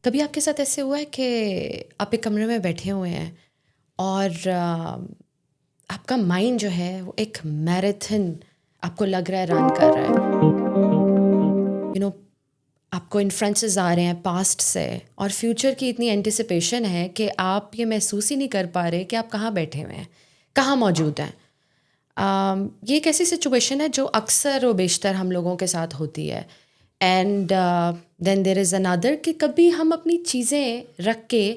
کبھی آپ کے ساتھ ایسے ہوا ہے کہ آپ ایک کمرے میں بیٹھے ہوئے ہیں اور آپ کا مائنڈ جو ہے وہ ایک میراتھن آپ کو لگ رہا ہے رن کر رہا ہے، آپ کو انفلوئنسز آ رہے ہیں پاسٹ سے اور فیوچر کی اتنی اینٹیسپیشن ہے کہ آپ یہ محسوس ہی نہیں کر پا رہے کہ آپ کہاں بیٹھے ہوئے ہیں، کہاں موجود ہیں. یہ ایک ایسی سچویشن ہے جو اکثر و بیشتر ہم لوگوں کے ساتھ ہوتی ہے. اینڈ دین دیر از اندر کہ کبھی ہم اپنی چیزیں رکھ کے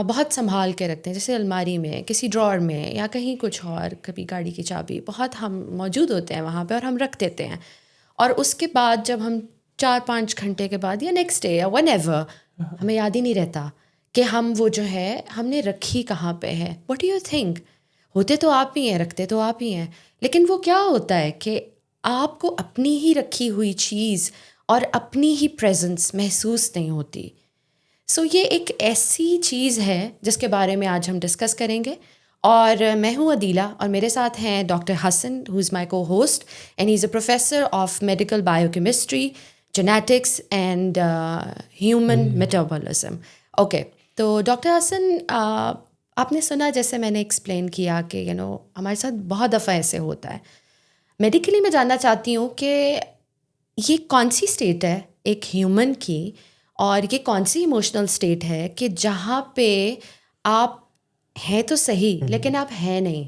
بہت سنبھال کے رکھتے ہیں، جیسے الماری میں، کسی ڈرار میں، یا کہیں کچھ اور، کبھی گاڑی کی چابی، بہت ہم موجود ہوتے ہیں وہاں پہ اور ہم رکھ دیتے ہیں. اور اس کے بعد جب ہم 4-5 گھنٹے کے بعد یا نیکسٹ ڈے یا ون ایور ہمیں یاد ہی نہیں رہتا کہ ہم وہ جو ہے ہم نے رکھی کہاں پہ ہے. What do you think? ہوتے تو آپ ہی ہیں، رکھتے تو آپ ہی ہیں، لیکن وہ کیا ہوتا ہے کہ آپ کو اپنی ہی رکھی ہوئی چیز اور اپنی ہی پریزنس محسوس نہیں ہوتی. سو یہ ایک ایسی چیز ہے جس کے بارے میں آج ہم ڈسکس کریں گے. اور میں ہوں عدیلہ اور میرے ساتھ ہیں ڈاکٹر حسن ہو از مائی کو host and he is a professor of medical bio chemistry, genetics and human metabolism. Okay, تو ڈاکٹر حسن، آپ نے سنا، جیسے میں نے ایکسپلین کیا کہ ہمارے ساتھ بہت دفعہ ایسے ہوتا ہے. میڈیکلی میں جاننا چاہتی ہوں کہ یہ کون سی اسٹیٹ ہے ایک ہیومن کی، اور یہ کون سی ایموشنل اسٹیٹ ہے کہ جہاں پہ آپ ہیں تو صحیح لیکن آپ ہیں نہیں،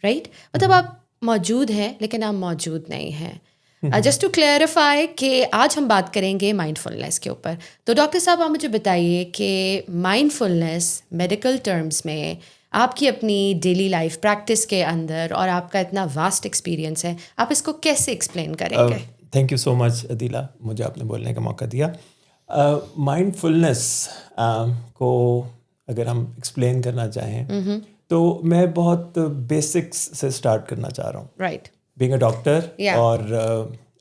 رائٹ؟ مطلب آپ موجود ہیں لیکن آپ موجود نہیں ہیں. جسٹ ٹو کلیئرفائی کہ آج ہم بات کریں گے مائنڈ فلنس کے اوپر. تو ڈاکٹر صاحب، آپ مجھے بتائیے کہ مائنڈ فلنس میڈیکل ٹرمز میں آپ کی اپنی ڈیلی لائف پریکٹس کے اندر، اور آپ کا اتنا واسٹ ایکسپیرینس ہے، آپ اس کو کیسے ایکسپلین کریں گے؟ تھینک یو سو مچ عدیلہ، مجھے آپ نے بولنے کا موقع دیا. مائنڈ فلنس کو اگر ہم ایکسپلین کرنا چاہیں تو میں بہت بیسکس سے اسٹارٹ کرنا چاہ رہا ہوں. رائٹ. بینگ اے ڈاکٹر اور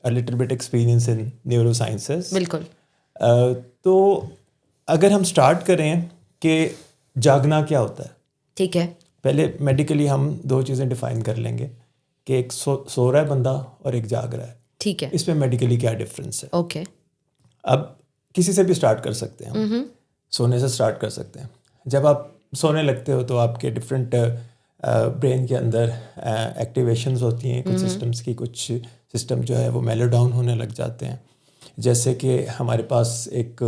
a little bit experience in neurosciences. بالکل. تو اگر ہم اسٹارٹ کریں کہ جاگنا کیا ہوتا ہے، ٹھیک ہے، پہلے میڈیکلی ہم 2 چیزیں ڈیفائن کر لیں گے کہ ایک سو رہا ہے بندہ اور ایک جاگ رہا ہے. ٹھیک ہے، اس میں میڈیکلی کیا ڈفرینس ہے. اوکے. اب کسی سے بھی اسٹارٹ کر سکتے ہیں ہم، سونے سے اسٹارٹ کر سکتے ہیں. جب آپ سونے لگتے ہو تو آپ کے ڈفرینٹ برین کے اندر ایکٹیویشنز ہوتی ہیں، کچھ سسٹمز کی، کچھ سسٹم جو ہے وہ میلو ڈاؤن ہونے لگ جاتے ہیں. جیسے کہ ہمارے پاس ایک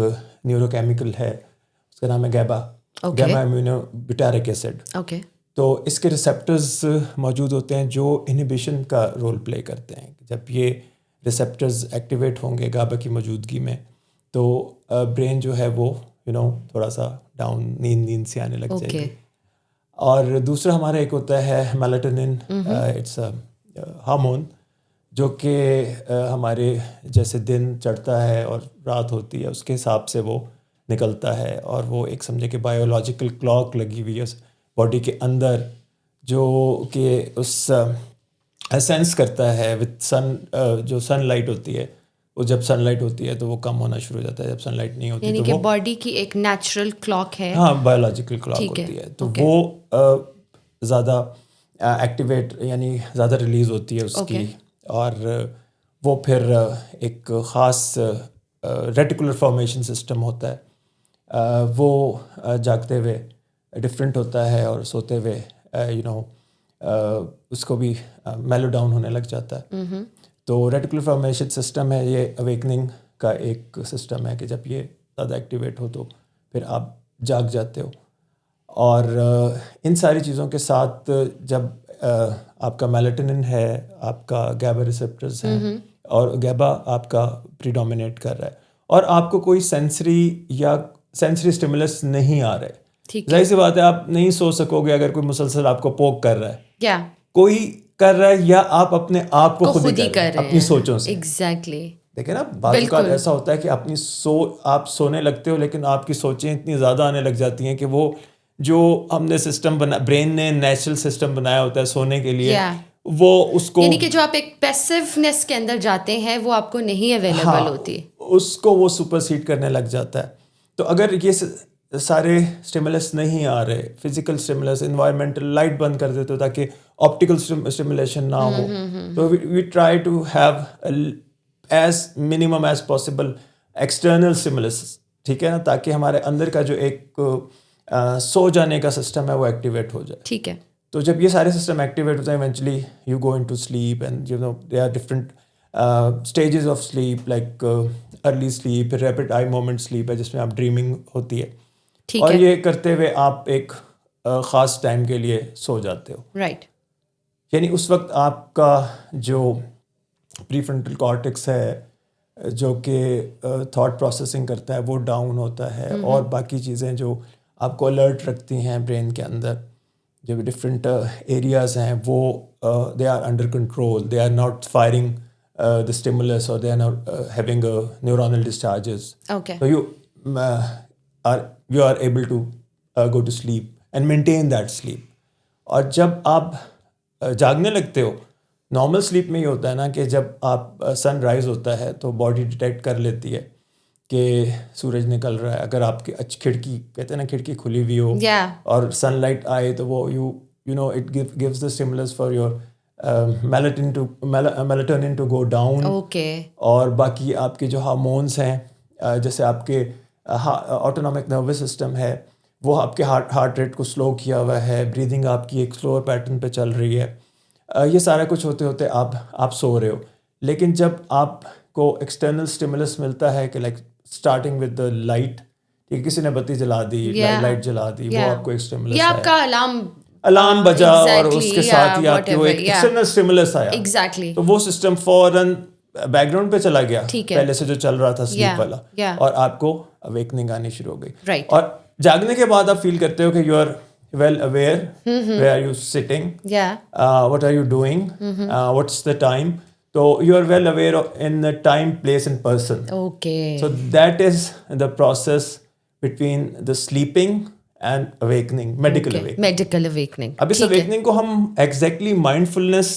نیورو کیمیکل ہے، اس کا نام ہے گیبا ایمیونو بٹارک ایسڈ. اوکے. تو اس کے ریسیپٹرز موجود ہوتے ہیں جو انہیبیشن کا رول پلے کرتے ہیں. جب یہ ریسیپٹرز ایکٹیویٹ ہوں گے گابا کی موجودگی میں تو برین جو ہے وہ تھوڑا سا ڈاؤن، نیند سے آنے لگ جائے گی. اور دوسرا ہمارا ایک ہوتا ہے میلاٹونن، اٹس اے ہارمون جو کہ ہمارے جیسے دن چڑھتا ہے اور رات ہوتی ہے اس کے حساب سے وہ نکلتا ہے، اور وہ ایک سمجھے کہ بایولوجیکل کلاک لگی ہوئی ہے باڈی کے اندر، جو کہ اس سینس کرتا ہے وتھ سن. جو سن لائٹ ہوتی ہے وہ جب سن لائٹ ہوتی ہے تو وہ کم ہونا شروع ہو جاتا ہے، جب سن لائٹ نہیں ہوتی یعنی تو کہ وہ باڈی کی ایک نیچرل کلاک ہے. ہاں، بایولوجیکل کلاک ہوتی ہے. تو وہ زیادہ ایکٹیویٹ، یعنی زیادہ ریلیز ہوتی ہے اس کی، اور وہ پھر ایک خاص ریٹیکولر فارمیشن سسٹم ہوتا ہے، وہ جاگتے ہوئے ڈفرینٹ ہوتا ہے اور سوتے ہوئے اس کو بھی میلو ڈاؤن ہونے لگ جاتا ہے. تو ریٹیکولر فارمیشن سسٹم ہے، یہ اویکننگ کا ایک سسٹم ہے کہ جب یہ زیادہ ایکٹیویٹ ہو تو پھر آپ جاگ جاتے ہو. اور ان ساری چیزوں کے ساتھ جب آپ کا میلاٹونن ہے، آپ کا گیبا ریسیپٹرز ہیں، اور گیبا آپ کا پریڈومینیٹ کر رہا ہے، اور آپ کو کوئی سینسری اسٹیمولس نہیں آ رہا ہے. ظاہر سی بات ہے آپ نہیں سو سکو گے اگر کوئی مسلسل آپ کو پوک کر رہا ہے، کوئی کر رہا ہے، یا آپ اپنے آپ کو خود ہی کر رہے ہیں اپنی سوچوں سے. ایگزیکٹلی. دیکھیں نا، بعض اوقات ایسا ہوتا ہے کہ آپ سونے لگتے ہو لیکن آپ کی سوچیں اتنی زیادہ آنے لگ جاتی ہیں کہ وہ جو ہم نے سسٹم برین نے نیچرل سسٹم بنایا ہوتا ہے سونے کے لیے، وہ اس کو، یعنی کہ جو آپ ایک پیسیونیس کے اندر جاتے ہیں وہ آپ کو نہیں اویلیبل ہوتی، اس کو وہ سپر سیڈ کرنے لگ جاتا ہے. تو اگر یہ سارے اسٹیمولس نہیں آ رہے، فزیکل اسٹیمولس، انوائرمنٹل لائٹ بند کر دیتے ہو تاکہ آپٹیکل اسٹیمولیشن نہ ہو، تو we try to have as minimum as possible external stimulus ٹھیک ہے نا, تاکہ ہمارے اندر کا جو ایک سو جانے کا سسٹم ہے وہ ایکٹیویٹ ہو جائے. ٹھیک ہے. تو جب یہ سارے سسٹم ایکٹیویٹ ہوتے ہیں eventually you go into sleep and you know they are different stages of sleep like early sleep, پھر ریپڈ آئی مومنٹ سلیپ ہے جس میں آپ ڈریمنگ ہوتی ہے, اور یہ کرتے ہوئے آپ ایک خاص ٹائم کے لیے سو جاتے ہو. رائٹ. یعنی اس وقت آپ کا جو پری فرنٹل کارٹیکس ہے جو کہ تھاٹ پروسیسنگ کرتا ہے وہ ڈاؤن ہوتا ہے, اور باقی چیزیں جو آپ کو الرٹ رکھتی ہیں برین کے اندر, جو ڈفرینٹ ایریاز ہیں وہ they are under control, they are not firing the stimulus or they are not having neuronal discharges. Okay. So you are able to go to sleep and maintain that sleep. اور جب آپ جاگنے لگتے ہو, normal slip میں یہ ہوتا ہے نا کہ جب آپ سن رائز ہوتا ہے تو باڈی ڈیٹیکٹ کر لیتی ہے کہ سورج نکل رہا ہے. اگر آپ کی کھڑکی, کہتے ہیں نا کھڑکی کھلی ہوئی ہو اور سن لائٹ آئے تو وہ you know it gives the stimulus for your melatonin to go down. اور باقی آپ کے جو ہارمونس ہیں, جیسے آپ کے آٹونامک نروس سسٹم ہے وہ آپ کے ہارٹ ریٹ کو سلو کیا ہوا ہے, بریدنگ آپ کی ایک سلوور پیٹرن پہ چل رہی ہے, یہ سارا کچھ ہوتے ہوتے آپ سو رہے ہو. لیکن جب آپ کو ایکسٹرنل اسٹیمولس ملتا ہے کہ like starting with the light, کسی نے بتی جلا دی, لائٹ جلا دی, وہ آپ کو ایک اسٹیمولس ہے, آپ کا الارم بجا اور اس کے ساتھ ہی آپ کو ایک ایکسٹرنل اسٹیمولس آیا, تو وہ سسٹم فوراً بیک گراؤنڈ پہ چلا گیا پہلے سے جو چل رہا تھا سلیپ والا, اور آپ کو اویکننگ آنی شروع ہو گئی. اور جاگنے کے بعد آپ فیل کرتے ہو کہ you are well aware, where are you sitting, what are you doing, what's the time. تو you are well aware in time, place and person. So that is the process between the sleeping and awakening, medical awakening. اب اس awakening کو ہم exactly mindfulness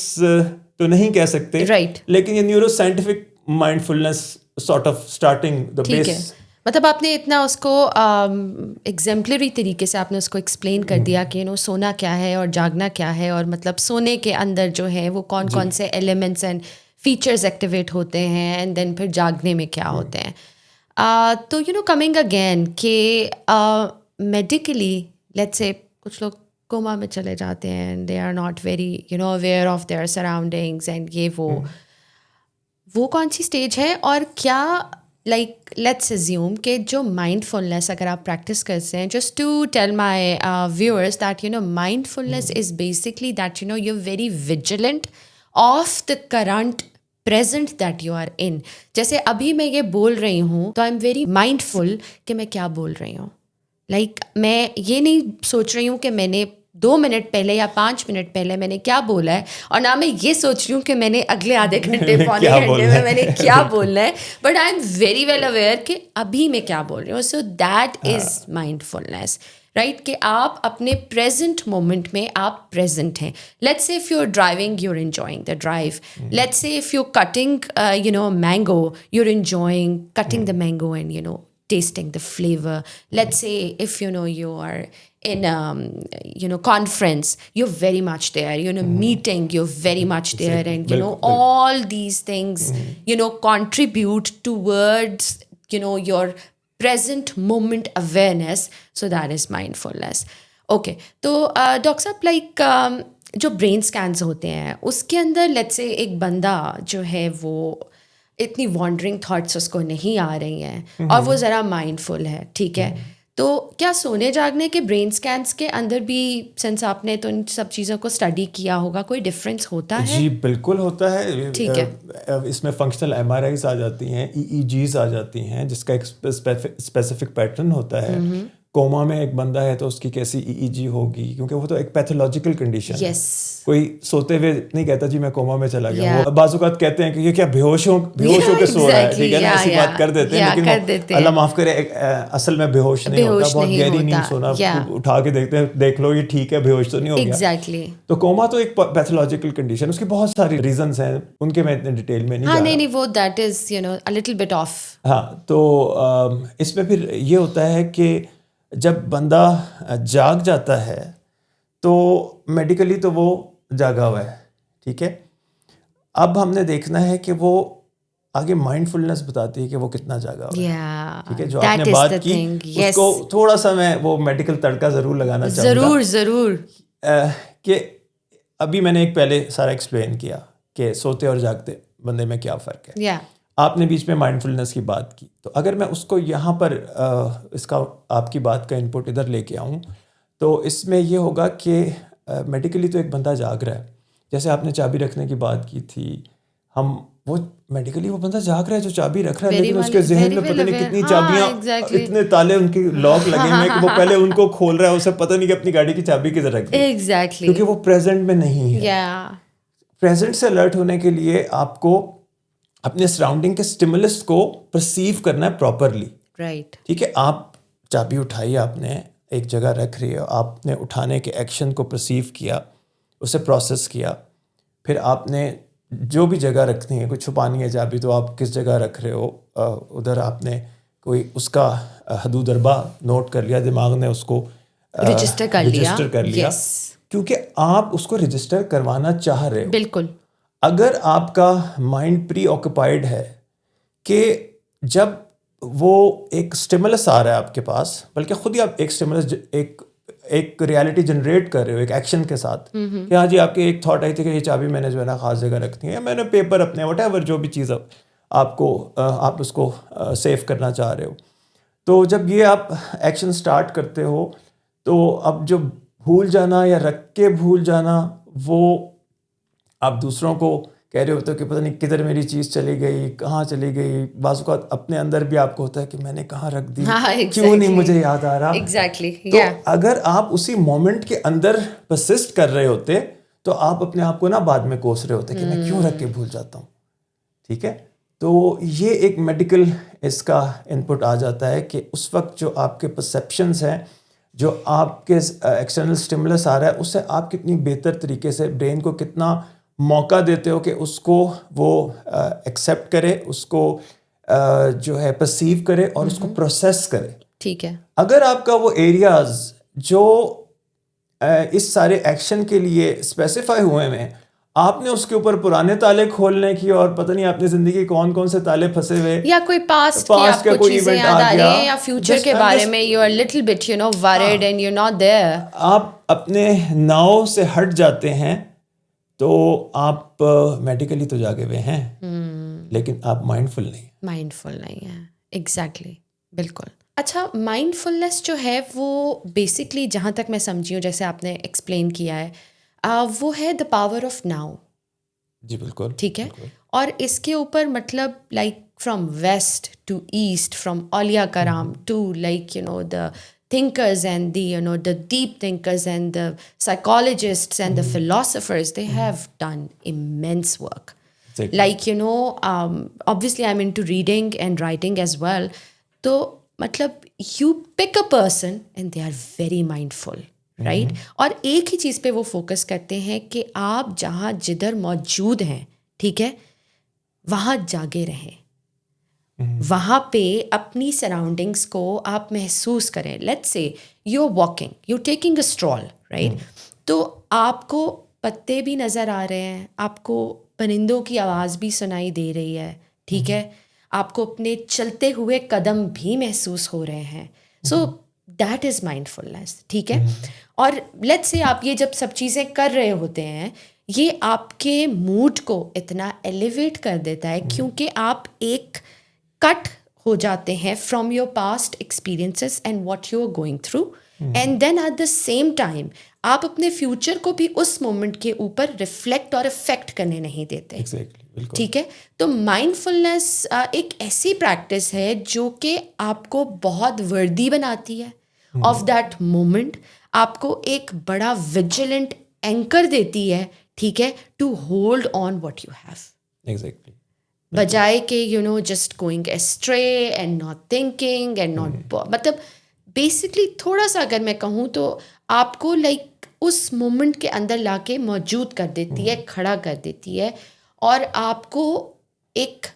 تو نہیں کہہ سکتے, لیکن یہ neuro scientific mindfulness sort of starting the base. مطلب آپ نے اتنا اس کو ایگزمپلری طریقے سے آپ نے اس کو ایکسپلین کر دیا کہ سونا کیا ہے اور جاگنا کیا ہے, اور مطلب سونے کے اندر جو ہے وہ کون کون سے ایلیمنٹس اینڈ فیچرز ایکٹیویٹ ہوتے ہیں, اینڈ دین پھر جاگنے میں کیا ہوتے ہیں. تو کمنگ اگین کہ میڈیکلی لیٹس سے کچھ لوگ کوما میں چلے جاتے ہیں, they are not very aware of their surroundings, and یہ وہ کون سی اسٹیج ہے, اور کیا لائک لیٹس ایزیوم کہ جو مائنڈ فلنس اگر آپ پریکٹس کرتے ہیں, just to tell my viewers that mindfulness is basically that you very vigilant of the current present that you are in. جیسے ابھی میں یہ بول رہی ہوں تو آئی ایم ویری مائنڈ فل کہ میں کیا بول رہی ہوں. لائک میں یہ نہیں سوچ رہی ہوں کہ میں نے 2 منٹ پہلے یا 5 منٹ پہلے میں نے کیا بولا ہے, اور نہ میں یہ سوچ رہی ہوں کہ میں نے اگلے آدھے گھنٹے پونے گھنٹے میں نے کیا بولنا ہے, but I am very well aware کہ ابھی میں کیا بول رہی ہوں. So that is mindfulness, right, کہ آپ اپنے پریزنٹ مومنٹ میں آپ پریزنٹ ہیں. Let's say if you are driving you are enjoying the drive. Let's say if you cutting mango you are enjoying cutting the mango and tasting the flavor. Let's say if you are in conference, you're very much there, meeting, you're very much there, and all these things contribute towards your present moment awareness. So that is mindfulness. Okay, تو doctor صاحب like جو brain scans ہوتے ہیں اس کے اندر let's say ایک بندہ جو ہے وہ اتنی وانڈرنگ تھاٹس اس کو نہیں آ رہی ہیں اور وہ ذرا مائنڈ فل ہے, ٹھیک ہے, تو کیا سونے جاگنے کے برین اسکینس کے اندر بھی, سنس آپ نے تو ان سب چیزوں کو اسٹڈی کیا ہوگا, کوئی ڈفرینس ہوتا ہے؟ جی بالکل ہوتا ہے. ٹھیک ہے, اس میں فنکشنل MRIs آ جاتی ہیں, EEGs آ جاتی ہیں, جس کا ایک اسپیسیفک پیٹرن ہوتا ہے. کوما میں ایک بندہ ہے تو اس کی کیسی EEG ہوگی, کیونکہ وہ تو ایک پیتھولوجیکل کنڈیشن ہے. کوئی سوتے ہوئے نہیں کہتا جی میں کوما میں چلا گیا. وہ بعض اوقات کہتے ہیں کہ یہ کیا بیہوش ہو کے سو رہا ہے, ٹھیک ہے نا, ایسی بات کر دیتے ہیں, لیکن اللہ معاف کرے اصل میں بیہوش نہیں ہوتا, بہت گہری نیند سونا, اٹھا کے دیکھتے ہیں, دیکھ لو یہ ٹھیک ہے, بیہوش تو نہیں ہو گیا. تو کوما تو ایک پیتھولوجیکل کنڈیشن, اس کی بہت ساری ریزنس ہیں, ان کے میں اتنے ڈیٹیل میں نہیں جا رہا. نہیں وہ that is a little bit off. ہاں, تو اس میں پھر یہ ہوتا ہے کہ جب بندہ جاگ جاتا ہے تو میڈیکلی تو وہ جاگا ہوا ہے, ٹھیک ہے. اب ہم نے دیکھنا ہے کہ وہ آگے مائنڈفلنس بتاتی ہے کہ وہ کتنا جاگا ہوا ہے. ٹھیک ہے, جو آپ that نے is بات the کی thing. اس Yes. کو تھوڑا سا میں وہ میڈیکل تڑکا ضرور لگانا چاہوں گا. ضرور کہ ابھی میں نے ایک پہلے سارا ایکسپلین کیا کہ سوتے اور جاگتے بندے میں کیا فرق ہے. آپ نے بیچ میں مائنڈفلنس کی بات کی, تو اگر میں اس کو یہاں پر اس کا آپ کی بات کا انپٹ ادھر لے کے آؤں تو اس میں یہ ہوگا کہ میڈیکلی تو ایک بندہ جاگ رہا ہے. جیسے آپ نے چابی رکھنے کی بات کی تھی, ہم وہ میڈیکلی وہ بندہ جاگ رہا ہے جو چابی رکھ رہا ہے, لیکن اس کے ذہن میں پتہ نہیں کتنی چابیاں, اتنے تالے ان کی لاک لگے ہوئے ہیں کہ وہ پہلے ان کو کھول رہا ہے, اسے پتہ نہیں کہ اپنی گاڑی کی چابی کدھر رکھ دی, کیونکہ وہ پریزنٹ میں نہیں ہے. پریزنٹ سے الرٹ ہونے کے لیے آپ کو اپنے سراؤنڈنگ کے اسٹیمولس کو پرسیو کرنا ہے پراپرلی. رائٹ. ٹھیک ہے, آپ چابی اٹھائی, آپ نے ایک جگہ رکھ رہی ہے, آپ نے اٹھانے کے ایکشن کو پرسیو کیا, اسے پروسیس کیا, پھر آپ نے جو بھی جگہ رکھنی ہے, کوئی چھپانی ہے چابی تو آپ کس جگہ رکھ رہے ہو, ادھر آپ نے کوئی اس کا حدود اربا نوٹ کر لیا, دماغ نے اس کو رجسٹر کر لیا, کیونکہ آپ اس کو رجسٹر کروانا چاہ رہے ہو. بالکل. اگر آپ کا مائنڈ پری آکوپائڈ ہے کہ جب وہ ایک اسٹیمولس آ رہا ہے آپ کے پاس, بلکہ خود ہی آپ ایک اسٹیمولس ایک ریالٹی جنریٹ کر رہے ہو ایک ایکشن کے ساتھ, کہ ہاں جی آپ کی ایک تھاٹ آئی تھی کہ یہ چابی میں نے جو ہے نا خاص جگہ رکھنی ہے, میں نے پیپر اپنے وٹ ایور جو بھی چیز آپ اس کو سیو کرنا چاہ رہے ہو, تو جب یہ آپ ایکشن سٹارٹ کرتے ہو تو اب جو بھول جانا یا رکھ کے بھول جانا, وہ آپ دوسروں کو کہہ رہے ہوتے ہو کہ پتہ نہیں کدھر میری چیز چلی گئی, کہاں چلی گئی. بعض اوقات اپنے اندر بھی آپ کو ہوتا ہے کہ میں نے کہاں رکھ دی, کیوں نہیں مجھے یاد آ رہا. تو اگر آپ اسی مومنٹ کے اندر پرسسٹ کر رہے ہوتے تو آپ اپنے آپ کو نا بعد میں کوس رہے ہوتے کہ میں کیوں رکھ کے بھول جاتا ہوں. ٹھیک ہے, تو یہ ایک میڈیکل اس کا انپٹ آ جاتا ہے کہ اس وقت جو آپ کے پرسیپشنز ہیں, جو آپ کے ایکسٹرنل اسٹیمولس آ رہا ہے, اس سے آپ کتنی بہتر طریقے سے برین کو کتنا موقع دیتے ہو کہ اس کو وہ ایکسیپٹ کرے, اس کو جو ہے پرسیو کرے اور اس کو پروسیس کرے. ٹھیک ہے. اگر آپ کا وہ ایریاز جو اس سارے ایکشن کے لیے اسپیسیفائی ہوئے ہیں, آپ نے اس کے اوپر پرانے تالے کھولنے کی, اور پتہ نہیں اپنی زندگی کون کون سے تالے پھنسے ہوئے, یا کوئی پاسٹ کی آپ کو چیزیں یاد آ رہی ہیں, یا فیوچر کے بارے میں you are little bit worried and you not there, آپ اپنے ناؤ سے ہٹ جاتے ہیں, تو آپ میڈیکلی تو جاگے ہوئے ہیں لیکن آپ مائنڈفل نہیں ہیں. ایگزیکٹلی, بالکل. اچھا, مائنڈ فلنس جو ہے وہ بیسکلی جہاں تک میں سمجھی ہوں, جیسے آپ نے ایکسپلین کیا ہے, وہ ہے دا پاور آف ناؤ. جی بالکل. ٹھیک ہے. اور اس کے اوپر مطلب like from west to east, from اولیاء کرام to like the thinkers and the deep thinkers and the psychologists and the philosophers, they have done immense work. Exactly. Like obviously I'm into reading and writing as well, so matlab you pick a person and they are very mindful, right? اور ایک ہی چیز پہ وہ focus کرتے ہیں کہ آپ جہاں جدھر موجود ہیں, ٹھیک ہے, وہاں جاگے رہیں, وہاں پہ اپنی سراؤنڈنگس کو آپ محسوس کریں. Let's say you are walking, you taking a stroll, right, تو آپ کو پتے بھی نظر آ رہے ہیں, آپ کو پرندوں کی آواز بھی سنائی دے رہی ہے, ٹھیک ہے, آپ کو اپنے چلتے ہوئے قدم بھی محسوس ہو رہے ہیں. سو دیٹ از مائنڈ فلنس. ٹھیک ہے. اور لیٹس سے آپ یہ جب سب چیزیں کر رہے ہوتے ہیں, یہ آپ کے موڈ کو اتنا ایلیویٹ کر دیتا ہے, کیونکہ آپ ایک کٹ ہو جاتے ہیں from your past experiences and what you are going through, and then at the same time آپ اپنے فیوچر کو بھی اس مومنٹ کے اوپر ریفلیکٹ اور افیکٹ کرنے نہیں دیتے. ٹھیک ہے. تو مائنڈ فلنس ایک ایسی پریکٹس ہے جو کہ آپ کو بہت وردی بناتی ہے آف دیٹ مومنٹ, آپ کو ایک بڑا ویجیلنٹ اینکر دیتی ہے, ٹھیک ہے, to hold on what you have. Exactly. بجائے کہ just going stray and not thinking and not, مطلب بیسکلی تھوڑا سا اگر میں کہوں تو آپ کو لائک اس مومنٹ کے اندر لا کے موجود کر دیتی ہے, کھڑا کر دیتی ہے, اور آپ کو ایک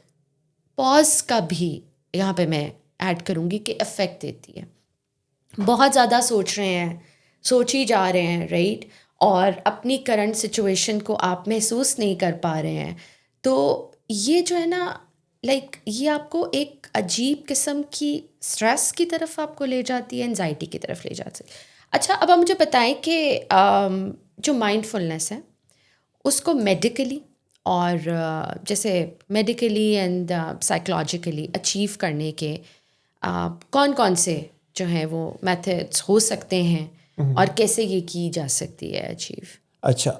پاز کا بھی یہاں پہ میں ایڈ کروں گی کہ افیکٹ دیتی ہے. بہت زیادہ سوچ رہے ہیں, سوچ ہی جا رہے ہیں, رائٹ, اور اپنی کرنٹ سچویشن کو آپ محسوس نہیں کر پا رہے ہیں, تو یہ جو ہے نا لائک یہ آپ کو ایک عجیب قسم کی اسٹریس کی طرف آپ کو لے جاتی ہے, انزائٹی کی طرف لے جاتی ہے. اچھا, اب آپ مجھے بتائیں کہ جو مائنڈ فلنس ہے اس کو میڈیکلی اور جیسے میڈیکلی اینڈ سائیکولوجیکلی اچیو کرنے کے کون کون سے جو ہیں وہ میتھڈس ہو سکتے ہیں اور کیسے یہ کی جا سکتی ہے اچیو؟ اچھا,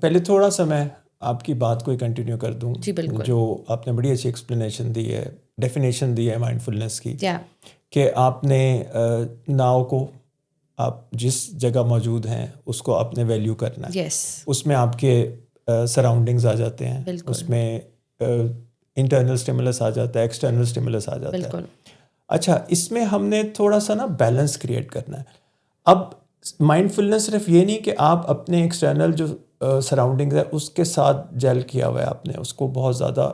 پہلے تھوڑا سا میں آپ کی بات کو کنٹینیو کر دوں. جی بالکل. جو آپ نے بڑی اچھی ایکسپلینیشن دی ہے, ڈیفینیشن دی ہے مائنڈ فلنس کی, کہ آپ نے ناؤ کو آپ جس جگہ موجود ہیں اس کو آپ نے ویلیو کرنا ہے. اس میں آپ کے سراؤنڈنگز آ جاتے ہیں, اس میں انٹرنل اسٹیمولس آ جاتا ہے, ایکسٹرنل اسٹیمولس آ جاتا ہے. اچھا, اس میں ہم نے تھوڑا سا نا بیلنس کریٹ کرنا ہے. اب مائنڈ فلنس صرف یہ نہیں کہ آپ اپنے ایکسٹرنل جو سراؤنڈنگز ہے اس کے ساتھ جیل کیا ہوا ہے, آپ نے اس کو بہت زیادہ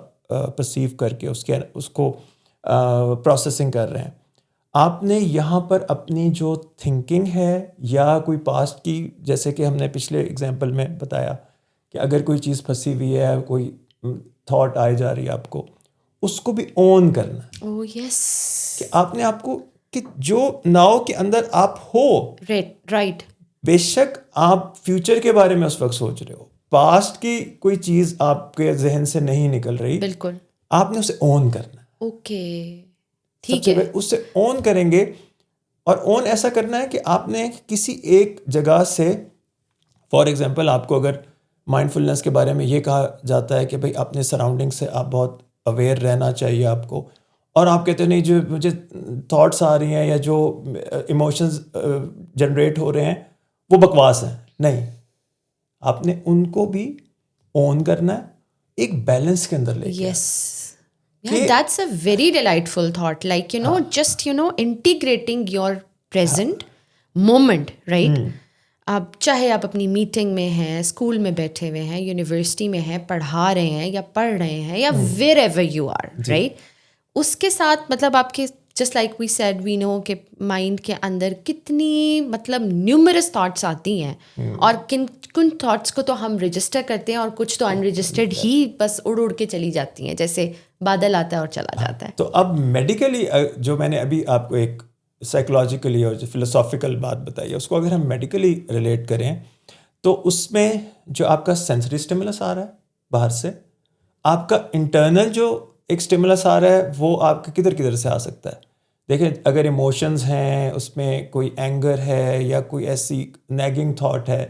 پرسیو کر کے اس کو پروسیسنگ کر رہے ہیں. آپ نے یہاں پر اپنی جو تھنکنگ ہے یا کوئی پاسٹ کی, جیسے کہ ہم نے پچھلے ایگزامپل میں بتایا کہ اگر کوئی چیز پھنسی ہوئی ہے, کوئی تھاٹ آئی جا رہی ہے آپ کو, اس کو بھی اون کرنا ہے. کہ آپ نے آپ کو کہ جو ناؤ کے اندر آپ ہو, رائٹ, بے شک آپ فیوچر کے بارے میں اس وقت سوچ رہے ہو, پاسٹ کی کوئی چیز آپ کے ذہن سے نہیں نکل رہی, بالکل آپ نے اسے اون کرنا ہے. اوکے, ٹھیک ہے, اس سے اون کریں گے. اور اون ایسا کرنا ہے کہ آپ نے کسی ایک جگہ سے, فار ایگزامپل آپ کو اگر مائنڈ فلنس کے بارے میں یہ کہا جاتا ہے کہ بھائی اپنے سراؤنڈنگ سے آپ بہت اویئر رہنا چاہیے آپ کو, اور آپ کہتے ہیں نہیں جو مجھے تھاٹس آ رہی ہیں یا جو ایموشنز جنریٹ ہو رہے ہیں وہ بکواس ہیں, نہیں, آپ نے ان کو بھی اون کرنا ہے, ایک بیلنس کے اندر لے کے. That's a very delightful thought, like just integrating your present moment, right? اب چاہے آپ اپنی میٹنگ میں ہیں, اسکول میں بیٹھے ہوئے ہیں, یونیورسٹی میں ہیں, پڑھا رہے ہیں یا پڑھ رہے ہیں, یا wherever you are, right? اس کے ساتھ مطلب آپ کے just like we said we know کہ مائنڈ کے اندر کتنی مطلب نیومرس تھاٹس آتی ہیں, اور کن تھاٹس کو تو ہم رجسٹر کرتے ہیں اور کچھ تو انرجسٹرڈ ہی بس اڑ کے چلی جاتی ہیں, جیسے بادل آتا ہے اور چلا جاتا ہے. تو اب میڈیکلی جو میں نے ابھی آپ کو ایک سائیکولوجیکلی اور جو فلسافیکل بات بتائی ہے, اس کو اگر ہم میڈیکلی ریلیٹ کریں تو اس میں جو آپ کا سینسری اسٹیمولس آ رہا ہے باہر سے, آپ کا انٹرنل جو ایک اسٹیمولس آ رہا ہے وہ آپ کا کدھر سے آ سکتا ہے. دیکھیں, اگر ایموشنز ہیں, اس میں کوئی اینگر ہے یا کوئی ایسی نیگنگ تھاٹ ہے,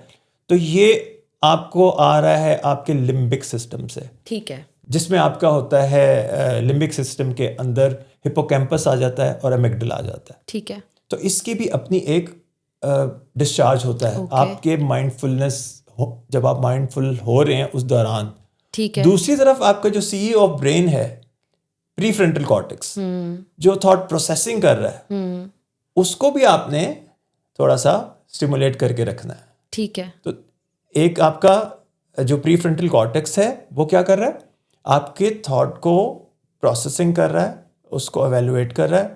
تو یہ آپ کو آ رہا ہے آپ کے لمبک سسٹم سے. ٹھیک ہے, جس میں آپ کا ہوتا ہے لمبک سسٹم کے اندر ہپوکیمپس آ جاتا ہے اور امیگڈلا آ جاتا ہے. ٹھیک ہے, تو اس کی بھی اپنی ایک ڈسچارج ہوتا ہے آپ کے مائنڈ فلنس, جب آپ مائنڈ فل ہو رہے ہیں اس دوران. ٹھیک ہے, دوسری طرف آپ کا جو سی ای او آف برین ہے, پری فرنٹل کارٹیکس, جو تھاٹ پروسیسنگ کر رہا ہے, اس کو بھی آپ نے تھوڑا سا اسٹیمولیٹ کر کے رکھنا ہے. ٹھیک ہے, تو ایک آپ کا جو پری فرنٹل کارٹیکس ہے وہ کیا کر رہا ہے, آپ کے تھاٹ کو پروسیسنگ کر رہا ہے, اس کو ایویلویٹ کر رہا ہے,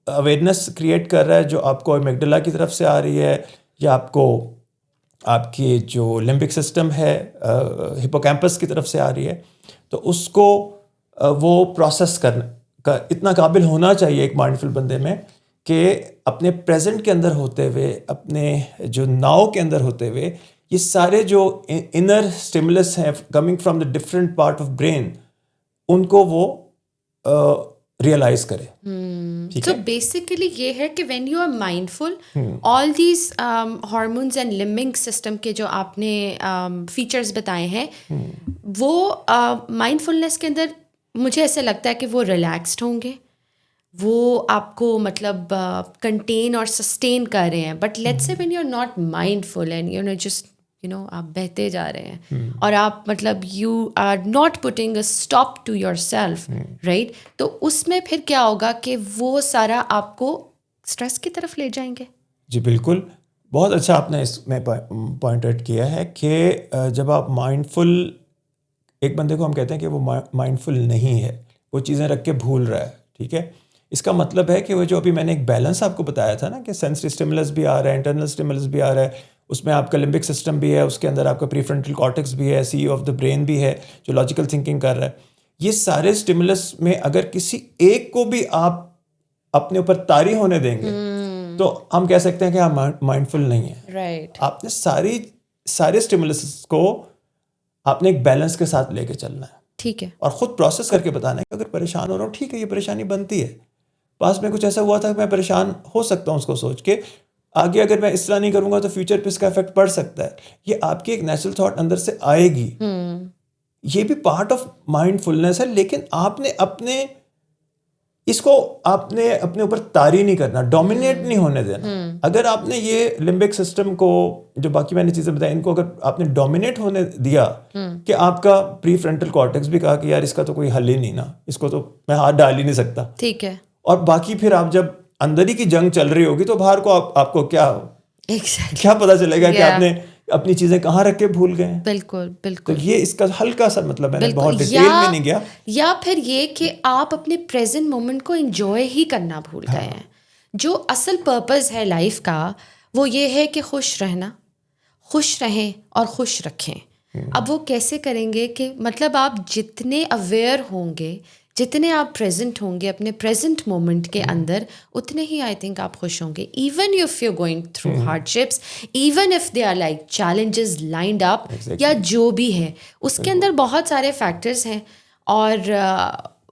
اویئرنیس کریٹ کر رہا ہے جو آپ کو ایمیگڈلا کی طرف سے آ رہی ہے, یا آپ کو آپ کی جو لمبک سسٹم ہے ہپوکیمپس کی طرف سے آ رہی ہے. تو اس کو وہ پروسیس کرنا کا اتنا قابل ہونا چاہیے ایک مائنڈفل بندے میں کہ اپنے پریزنٹ کے اندر ہوتے ہوئے, اپنے جو ناؤ کے اندر ہوتے ہوئے, یہ سارے جو انر اسٹیمولس ہیں coming from the different part of brain, ان کو وہ ریئلائز کرے. تو بیسیکلی یہ ہے کہ when you are mindful, all these hormones and limbic system کے جو آپ نے فیچرز بتائے ہیں, وہ مائنڈ فلنس کے اندر مجھے ایسا لگتا ہے کہ وہ ریلیکسڈ ہوں گے, وہ آپ کو مطلب کنٹین اور سسٹین کر رہے ہیں. But let's say when you are not mindful and just آپ بہتے جا رہے ہیں, اور آپ مطلب you are not putting a stop to yourself, right, تو اس میں پھر کیا ہوگا کہ وہ سارا آپ کو اسٹریس کی طرف لے جائیں گے. جی بالکل, بہت اچھا آپ نے اس میں پوائنٹ آؤٹ کیا ہے کہ جب آپ مائنڈ فل, ایک بندے کو ہم کہتے ہیں کہ وہ مائنڈ فل نہیں ہے, وہ چیزیں رکھ کے بھول رہا ہے. ٹھیک ہے, اس کا مطلب ہے کہ وہ جو ابھی میں نے ایک بیلنس آپ کو بتایا تھا نا, کہ سینسری اسٹیمولس بھی آ رہا ہے, انٹرنل اسٹیمولس بھی آ رہا ہے, اس میں آپ کا لمبک سسٹم بھی ہے, اس کے اندر آپ کا پری فرنٹل کارٹیکس بھی ہے, سی ای او آف دا برین بھی ہے جو لاجیکل تھنکنگ کر رہا ہے. یہ سارے اسٹیمولس میں اگر کسی ایک کو بھی آپ اپنے اوپر طاری ہونے دیں گے تو ہم کہہ سکتے ہیں کہ آپ مائنڈفل نہیں ہیں. رائٹ. آپ نے سارے اسٹیمولس کو آپ نے ایک بیلنس کے ساتھ لے کے چلنا ہے. ٹھیک ہے. اور خود پروسیس کر کے بتانا ہے کہ اگر پریشان ہو رہا ہوں ٹھیک ہے یہ پریشانی بنتی ہے. پاس میں کچھ ایسا ہوا تھا کہ میں پریشان ہو سکتا ہوں اس کو سوچ کے آگے اگر میں اس طرح نہیں کروں گا تو فیوچر پہ اس کا افیکٹ پڑ سکتا ہے. یہ آپ کی ایک نیچرل تھاٹ اندر سے آئے گی. یہ بھی پارٹ آف مائنڈ فلنس ہے. لیکن آپ نے اپنے اوپر طاری نہیں کرنا, ڈومینیٹ نہیں ہونے دینا. اگر آپ نے یہ لمبک سسٹم کو جو باقی میں نے چیزیں بتائی ان کو اگر آپ نے ڈومینیٹ ہونے دیا کہ آپ کا پری فرنٹل کارٹیکس بھی کہا کہ یار اس کا تو کوئی حل ہی نہیں نا, اس کو تو میں ہاتھ ڈال ہی نہیں سکتا. ٹھیک ہے. اور باقی پھر آپ جب اندر ہی کی جنگ چل رہی ہوگی تو باہر کو آپ کو کیا پتا چلے گا کہ آپ نے اپنی چیزیں کہاں رکھ کے بھول گئے ہیں. بالکل تو یہ اس کا ہلکا سا مطلب میں نے بہت ڈیٹیل میں نہیں گیا. یا پھر یہ کہ آپ اپنے پریزنٹ مومنٹ کو انجوائے ہی کرنا بھول گئے ہیں. جو اصل پرپز ہے لائف کا وہ یہ ہے کہ خوش رہنا, خوش رہیں اور خوش رکھیں. اب وہ کیسے کریں گے کہ مطلب آپ جتنے اویئر ہوں گے, جتنے آپ پریزنٹ ہوں گے اپنے پریزنٹ مومنٹ کے اندر, اتنے ہی آئی تھنک آپ خوش ہوں گے. Even if you going through hardships, even if they are like challenges lined up یا جو بھی ہے, اس کے اندر بہت سارے فیکٹرز ہیں اور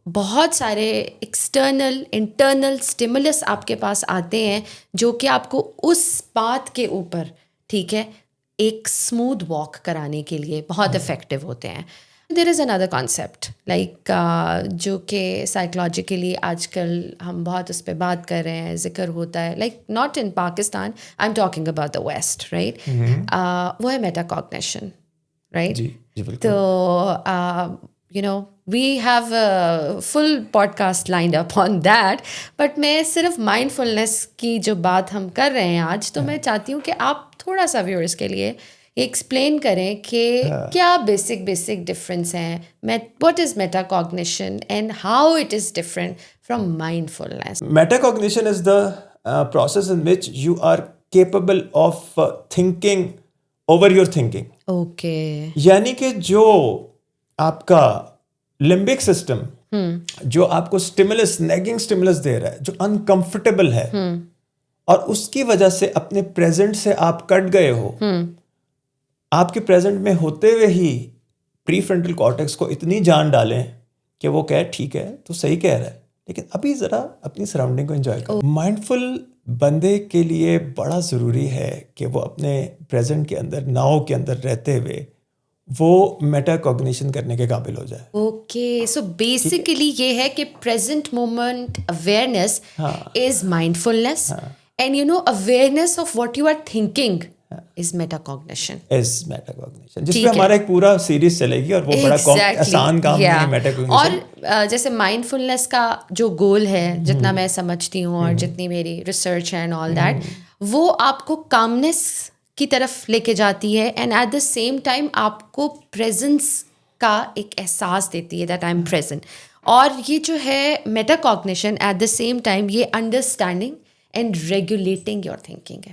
بہت سارے ایکسٹرنل انٹرنل اسٹیمولس آپ کے پاس آتے ہیں جو کہ آپ کو اس بات کے اوپر ٹھیک ہے ایک اسموتھ واک کرانے کے لیے بہت افیکٹو ہوتے ہیں. دیر از اندر کانسیپٹ لائک جو کہ سائیکلوجیکلی آج کل ہم بہت اس پہ بات کر رہے ہیں, ذکر ہوتا ہے, like not in Pakistan, I am talking about the west, right. وہ ہے میٹا کوگنیشن, رائٹ. تو we have a full podcast lined up on that, but میں صرف مائنڈ فلنس کی جو بات ہم کر رہے ہیں آج, تو میں چاہتی ہوں کہ آپ تھوڑا سا ویورز کے لیے ایکسپلین کریں کہ کیا بیسک ڈفرینس ہیں, what is metacognition and how it is different from mindfulness. Metacognition is the process in which you are capable of thinking over your thinking. Okay. یعنی کہ جو آپ کا limbic system جو آپ کو stimulus, nagging stimulus دے رہا ہے, جو انکمفرٹیبل ہے, اور اس کی وجہ سے اپنے پریزنٹ سے آپ کٹ گئے ہو, آپ کے پریزنٹ میں ہوتے ہوئے ہی پری فرنٹل کارٹیکس کو اتنی جان ڈالیں کہ وہ کہے ٹھیک ہے تو صحیح کہہ رہا ہے, لیکن ابھی ذرا اپنی سراؤنڈنگ کو انجوائے کریں. مائنڈفل بندے کے لیے بڑا ضروری ہے کہ وہ اپنے پریزنٹ کے اندر, ناؤ کے اندر رہتے ہوئے وہ میٹا کوگنیشن کرنے کے قابل ہو جائے. اوکے, سو بیسیکلی یہ ہے کہ present moment awareness is mindfulness, and you know awareness of what you are thinking is metacognition. جس پہ ہمارا ایک پورا سیریز چلے گی, اور وہ بڑا آسان کام نہیں ہے میٹا کوگنیشن. اور جیسے مائنڈ فلنس کا جو گول ہے, جتنا میں سمجھتی ہوں اور جتنی میری ریسرچ ہے اینڈ آل دیٹ, وہ آپ کو کامنس کی طرف لے کے جاتی ہے, and at the same time آپ کو پریزنس کا ایک احساس دیتی ہے دیٹ آئی ایم پریزنٹ. اور یہ جو ہے metacognition at the same time یہ understanding and regulating your thinking ہے.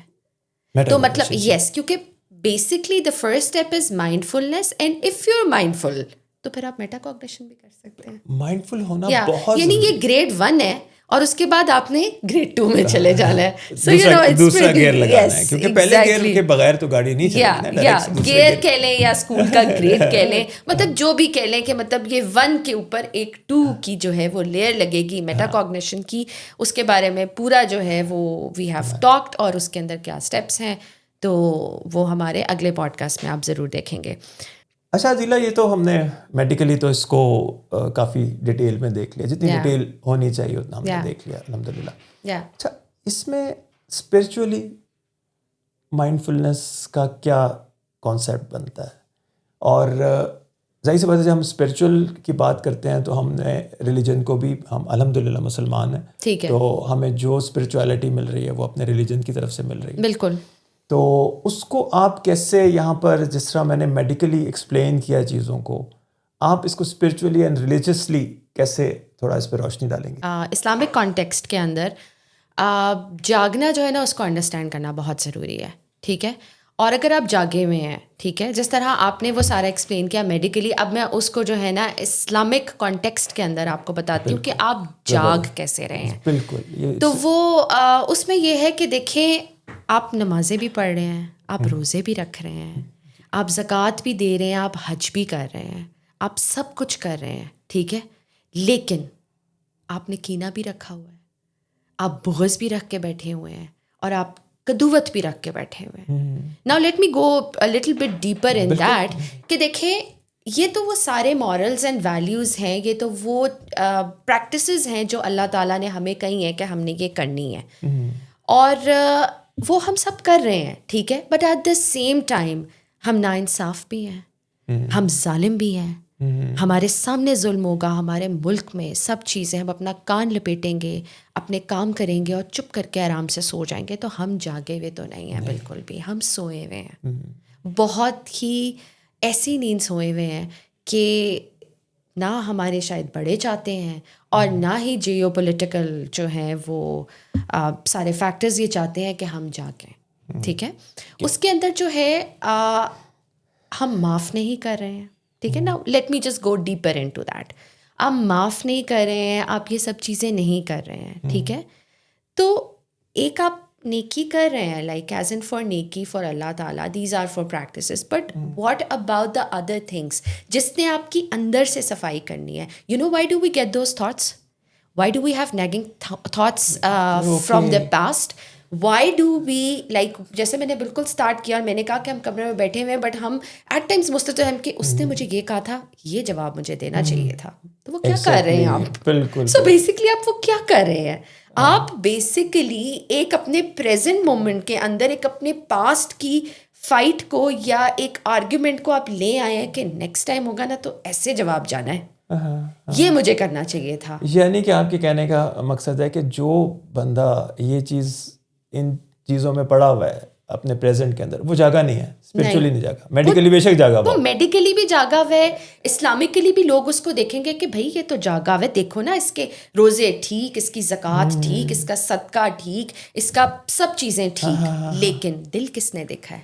تو مطلب یس, کیونکہ basically the first step is mindfulness, and if you are mindful تو پھر آپ میٹا کوگنیشن بھی کر سکتے ہیں. مائنڈ فل ہونا بہت, یعنی یہ گریڈ 1 ہے اور اس کے بعد آپ نے گریڈ 2 میں چلے جانا ہے. دوسرا گیئر لگانا ہے, کیونکہ پہلے گیئر کے بغیر تو گاڑی نہیں چلے گی. گیئر کہہ لیں یا اسکول کا گریڈ کہہ لیں, مطلب جو بھی کہہ لیں کہ مطلب یہ 1 کے اوپر ایک 2 کی جو ہے وہ لیئر لگے گی میٹا کوگنیشن کی. اس کے بارے میں پورا جو ہے وہ وی ہیو ٹاکڈ, اور اس کے اندر کیا اسٹیپس ہیں تو وہ ہمارے اگلے پوڈ کاسٹ میں آپ ضرور دیکھیں گے. اچھا عادلہ, یہ تو ہم نے میڈیکلی تو اس کو کافی ڈیٹیل میں دیکھ لیا, جتنی ڈیٹیل ہونی چاہیے اتنا ہم نے دیکھ لیا الحمد للہ. اچھا, اس میں اسپرچولی مائنڈ فلنس کا کیا کانسیپٹ بنتا ہے؟ اور ظاہر سی بات ہے جب ہم اسپرچول کی بات کرتے ہیں تو ہم نے ریلیجن کو بھی, ہم الحمد للہ مسلمان ہیں, تو ہمیں جو اسپرچولیٹی مل رہی ہے وہ اپنے ریلیجن کی طرف سے مل رہی ہے. بالکل. تو اس کو آپ کیسے یہاں پر, جس طرح میں نے میڈیکلی ایکسپلین کیا چیزوں کو, آپ اس کو اسپرچولی اینڈ ریلیجسلی کیسے تھوڑا اس پہ روشنی ڈالیں گے؟ اسلامک کانٹیکسٹ کے اندر جاگنا جو ہے نا اس کو انڈرسٹینڈ کرنا بہت ضروری ہے, ٹھیک ہے. اور اگر آپ جاگے ہوئے ہیں, ٹھیک ہے, جس طرح آپ نے وہ سارا ایکسپلین کیا میڈیکلی, اب میں اس کو جو ہے نا اسلامک کانٹیکسٹ کے اندر آپ کو بتاتی ہوں کہ آپ جاگ کیسے رہے ہیں. بالکل. تو وہ اس میں یہ ہے کہ دیکھیں, آپ نمازیں بھی پڑھ رہے ہیں, آپ روزے بھی رکھ رہے ہیں, آپ زکوٰۃ بھی دے رہے ہیں, آپ حج بھی کر رہے ہیں, آپ سب کچھ کر رہے ہیں, ٹھیک ہے, لیکن آپ نے کینہ بھی رکھا ہوا ہے, آپ بغض بھی رکھ کے بیٹھے ہوئے ہیں, اور آپ کدوت بھی رکھ کے بیٹھے ہوئے ہیں. Now let me go little bit deeper in that کہ دیکھیں, یہ تو وہ سارے مورلز اینڈ ویلیوز ہیں, یہ تو وہ پریکٹسز ہیں جو اللہ تعالیٰ نے ہمیں کہی ہیں کہ ہم نے یہ کرنی ہے, اور وہ ہم سب کر رہے ہیں, ٹھیک ہے, but at the same time ہم ناانصاف بھی ہیں, ہم ظالم بھی ہیں, ہمارے سامنے ظلم ہوگا, ہمارے ملک میں سب چیزیں, ہم اپنا کان لپیٹیں گے, اپنے کام کریں گے اور چپ کر کے آرام سے سو جائیں گے. تو ہم جاگے ہوئے تو نہیں ہیں بالکل بھی, ہم سوئے ہوئے ہیں, بہت ہی ایسی نیند سوئے ہوئے ہیں کہ نہ ہمارے شاید بڑے چاہتے ہیں, اور نہ ہی جیو پولیٹیکل جو ہیں وہ سارے فیکٹرز یہ چاہتے ہیں کہ ہم جاگیں, ٹھیک ہے. اس کے اندر جو ہے ہم معاف نہیں کر رہے ہیں, ٹھیک ہے نا. Let me just go deeper into that. آپ معاف نہیں کر رہے ہیں, آپ یہ سب چیزیں نہیں کر رہے ہیں, ٹھیک ہے. تو ایک آپ نیکی کر رہے ہیں, لائک ایز ان فار نیکی فار اللہ تعالیٰ, these are for practices, but what about the other things جس نے آپ کی اندر سے صفائی کرنی ہے. You know why do we get those thoughts, why do we have negating thoughts from the past, why do we like, جیسے میں نے بالکل اسٹارٹ کیا اور میں نے کہا کہ ہم کمرے میں بیٹھے ہوئے ہیں, بٹ ہم ایٹ ٹائمس مستقل ہم کہ اس نے مجھے یہ کہا تھا, یہ جواب مجھے دینا چاہیے تھا, تو وہ کیا کر رہے ہیں آپ. بالکل. سو بیسکلی آپ وہ کیا کر رہے ہیں, آپ بیسکلی ایک اپنے پریزنٹ مومنٹ کے اندر ایک اپنے پاسٹ کی فائٹ کو یا ایک آرگیومنٹ کو آپ لے آئے ہیں کہ نیکسٹ ٹائم ہوگا نا تو ایسے جواب جانا ہے, یہ مجھے کرنا چاہیے تھا. یعنی کہ آپ کے کہنے کا مقصد ہے کہ جو بندہ یہ چیز ان چیزوں میں پڑا ہوا ہے اپنے پریزنٹ کے اندر, وہ جاگا نہیں ہے, اسپرچولی نہیں جاگا, میڈیکلی بے شک جاگا ہوا, وہ میڈیکلی بھی جاگا ہوا ہے, اسلامکلی بھی لوگ اس کو دیکھیں گے کہ بھائی یہ تو جاگا ہوا ہے, دیکھو نا اس کے روزے ٹھیک, اس کی زکوٰۃ ٹھیک, اس کا صدقہ ٹھیک, اس کا سب چیزیں ٹھیک, لیکن دل کس نے دیکھا ہے.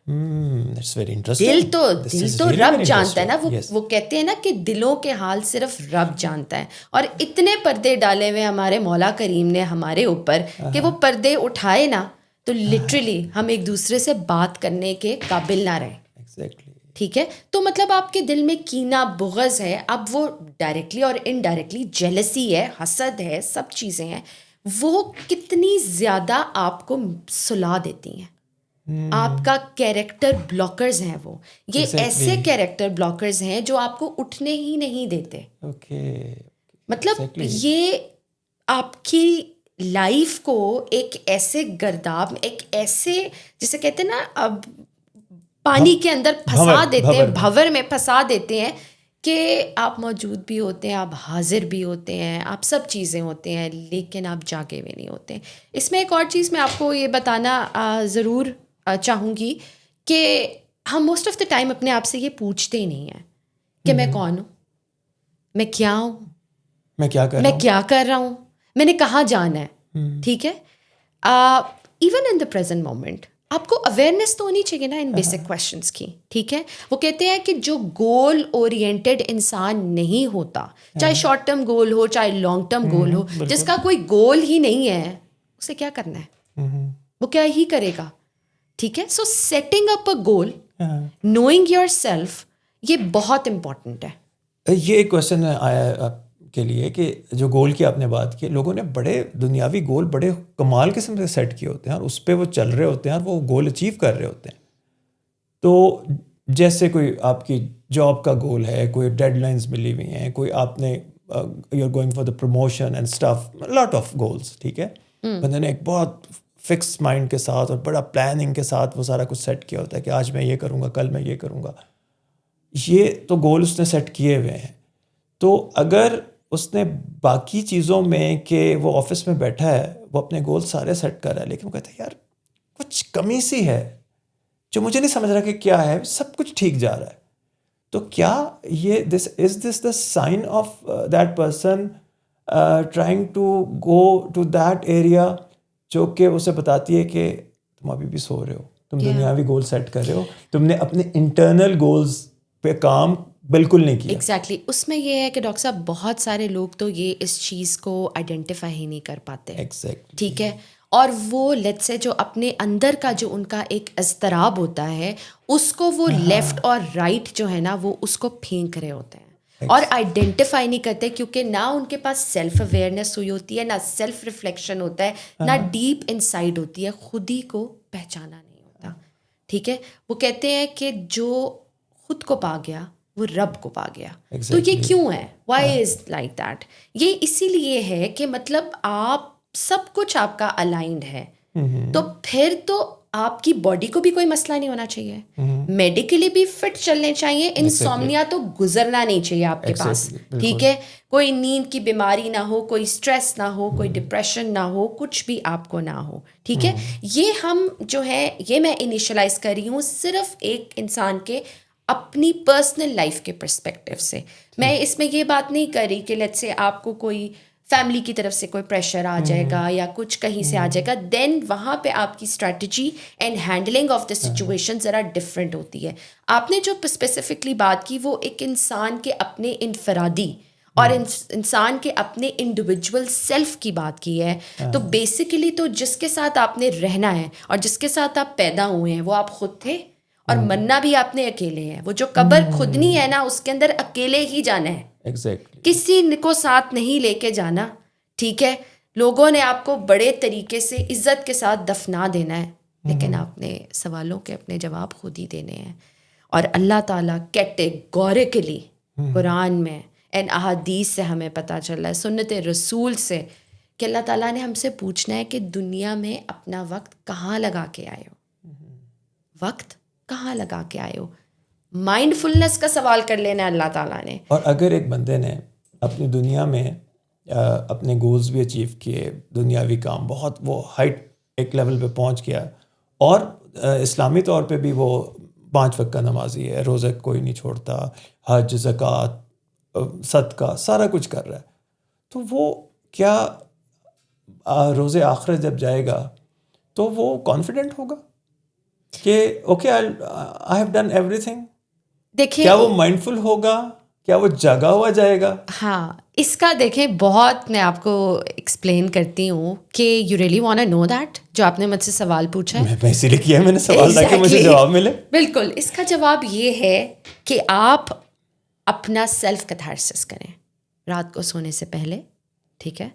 دل تو رب جانتا ہے نا, وہ کہتے ہیں نا کہ دلوں کے حال صرف رب جانتا ہے, اور اتنے پردے ڈالے ہوئے ہمارے مولا کریم نے ہمارے اوپر کہ وہ پردے اٹھائے نا تو لٹرلی ہم ایک دوسرے سے بات کرنے کے قابل نہ رہیں, ٹھیک ہے. تو مطلب آپ کے دل میں کینہ بغض ہے, اب وہ ڈائریکٹلی اور انڈائریکٹلی جیلسی ہے, حسد ہے, سب چیزیں ہیں, وہ کتنی زیادہ آپ کو سلا دیتی ہیں. آپ کا کیریکٹر بلاکرز ہیں, وہ یہ ایسے کیریکٹر بلاکرز ہیں جو آپ کو اٹھنے ہی نہیں دیتے. مطلب یہ آپ کی لائف کو ایک ایسے گرداب, ایک ایسے جسے کہتے ہیں نا اب پانی کے اندر پھنسا دیتے ہیں, بھور میں پھنسا دیتے ہیں کہ آپ موجود بھی ہوتے ہیں, آپ حاضر بھی ہوتے ہیں, آپ سب چیزیں ہوتے ہیں, لیکن آپ جاگے ہوئے نہیں ہوتے. اس میں ایک اور چیز میں آپ کو یہ بتانا ضرور چاہوں گی کہ ہم موسٹ آف دا ٹائم اپنے آپ سے یہ پوچھتے ہی نہیں ہیں کہ میں کون ہوں, میں کیا ہوں, میں کیا کر رہا ہوں, میں نے کہاں جانا ہے, ٹھیک ہے. Even in the present moment آپ کو اویئرنیس تو ہونی چاہیے نا ان بیسک کویشچنس کی, ٹھیک ہے. وہ کہتے ہیں کہ جو گول اورینٹیڈ انسان نہیں ہوتا, چاہے شارٹ ٹرم گول ہو چاہے لانگ ٹرم گول ہو, جس کا کوئی گول ہی نہیں ہے اسے کیا کرنا ہے, وہ کیا ہی کرے گا, ٹھیک ہے. So setting up a goal, knowing yourself, یہ بہت امپورٹنٹ ہے. یہ ایک کویشچن آیا آپ کے لیے کہ جو گول کی آپ نے بات کی, لوگوں نے بڑے دنیاوی گول بڑے کمال قسم سے سیٹ کیے ہوتے ہیں اور اس پہ وہ چل رہے ہوتے ہیں اور وہ گول اچیو کر رہے ہوتے ہیں. تو جیسے کوئی آپ کی جاب کا گول ہے, کوئی ڈیڈ لائنز ملی ہوئی ہیں, کوئی آپ نے you are going for the promotion and stuff, lot of goals, ٹھیک ہے. بندے نے ایک بہت فکس مائنڈ کے ساتھ اور بڑا پلاننگ کے ساتھ وہ سارا کچھ سیٹ کیا ہوتا ہے کہ آج میں یہ کروں گا, کل میں یہ کروں گا. یہ تو گول اس نے سیٹ کیے ہوئے ہیں. تو اگر اس نے باقی چیزوں میں کہ وہ آفس میں بیٹھا ہے, وہ اپنے گول سارے سیٹ کر رہا ہے, لیکن وہ کہتا ہے یار کچھ کمی سی ہے جو مجھے نہیں سمجھ رہا کہ کیا ہے, سب کچھ ٹھیک جا رہا ہے. تو کیا یہ this the sign of that person trying to go to that area جو کہ اسے بتاتی ہے کہ تم ابھی بھی سو رہے ہو, تم دنیاوی گول سیٹ کر رہے ہو, تم نے اپنے انٹرنل گولز پہ کام بالکل نہیں کیا. ایگزیکٹلی. اس میں یہ ہے کہ ڈاکٹر صاحب بہت سارے لوگ تو یہ اس چیز کو آئیڈینٹیفائی ہی نہیں کر پاتے. ایگزیکٹلی. ٹھیک ہے, اور وہ لیٹ سے جو اپنے اندر کا جو ان کا ایک اضطراب ہوتا ہے اس کو وہ لیفٹ اور رائٹ جو ہے نا وہ اس کو پھینک رہے ہوتے ہیں اور آئیڈینٹیفائی نہیں کرتے, کیونکہ نہ ان کے پاس سیلف اویئرنیس ہوئی ہوتی ہے, نہ سیلف ریفلیکشن ہوتا ہے, نہ ڈیپ انسائڈ ہوتی ہے, خود ہی کو پہچانا نہیں ہوتا. ٹھیک ہے, وہ کہتے ہیں کہ جو خود کو پا گیا وہ رب کو پا گیا. تو یہ کیوں ہے, وائی از لائک دیٹ؟ یہ اسی لیے ہے کہ مطلب آپ سب کچھ آپ کا الائنڈ ہے, تو پھر تو آپ کی باڈی کو بھی کوئی مسئلہ نہیں ہونا چاہیے, میڈیکلی بھی فٹ چلنے چاہیے, انسومنیا تو گزرنا نہیں چاہیے آپ کے پاس. ٹھیک ہے, کوئی نیند کی بیماری نہ ہو, کوئی اسٹریس نہ ہو, کوئی ڈپریشن نہ ہو, کچھ بھی آپ کو نہ ہو. ٹھیک ہے, یہ ہم جو ہے یہ میں انیشلائز کر رہی ہوں صرف ایک انسان کے اپنی پرسنل لائف کے پرسپیکٹیو سے. میں اس میں یہ بات نہیں کر رہی کہ لیٹ سے آپ کو کوئی فیملی کی طرف سے کوئی پریشر آ جائے گا یا کچھ کہیں سے آ جائے گا, دین وہاں پہ آپ کی strategy and handling of the situation ذرا ڈفرینٹ ہوتی ہے. آپ نے جو اسپیسیفکلی بات کی وہ ایک انسان کے اپنے انفرادی اور انسان کے اپنے انڈیویجول سیلف کی بات کی ہے. تو بیسیکلی تو جس کے ساتھ آپ نے رہنا ہے اور جس کے ساتھ آپ پیدا ہوئے ہیں وہ آپ خود تھے, اور مرنا بھی آپ نے اکیلے ہیں. وہ جو قبر کھدنی ہے نا اس کے اندر اکیلے ہی جانا ہے, کسی کو ساتھ نہیں لے کے جانا. ٹھیک ہے, لوگوں نے آپ کو بڑے طریقے سے عزت کے ساتھ دفنا دینا ہے, لیکن آپ نے سوالوں کے اپنے جواب خود ہی دینے ہیں. اور اللہ تعالیٰ کیٹیگوریکلی قرآن میں اینڈ احادیث سے ہمیں پتہ چل رہا ہے, سنت رسول سے, کہ اللہ تعالیٰ نے ہم سے پوچھنا ہے کہ دنیا میں اپنا وقت کہاں لگا کے آئے ہو, وقت کہاں لگا کے آئے ہو. مائنڈ فلنس کا سوال کر لینا اللہ تعالیٰ نے. اور اگر ایک بندے نے اپنی دنیا میں اپنے گولز بھی اچیو کیے, دنیاوی کام بہت وہ ہائٹ ایک لیول پہ پہنچ گیا, اور اسلامی طور پہ بھی وہ 5 وقت کا نمازی ہے, روزہ کوئی نہیں چھوڑتا, حج, زکوٰۃ, صدقہ سارا کچھ کر رہا ہے, تو وہ کیا روز آخرت جب جائے گا تو وہ کانفیڈنٹ ہوگا کہ okay I have done every thing? دیکھیں, کیا وہ مائنڈفل ہوگا, کیا وہ جاگا ہوا جائے گا؟ ہاں, اس کا دیکھیں بہت میں آپ کو ایکسپلین کرتی ہوں کہ you really want to know that, جو آپ نے مجھ سے سوال پوچھا ہے. میں اسی لیے کیا میں نے سوال تاکہ مجھے جواب ملے. بالکل, اس کا جواب یہ ہے کہ آپ اپنا سیلف کیتھارسس کریں رات کو سونے سے پہلے. ٹھیک ہے,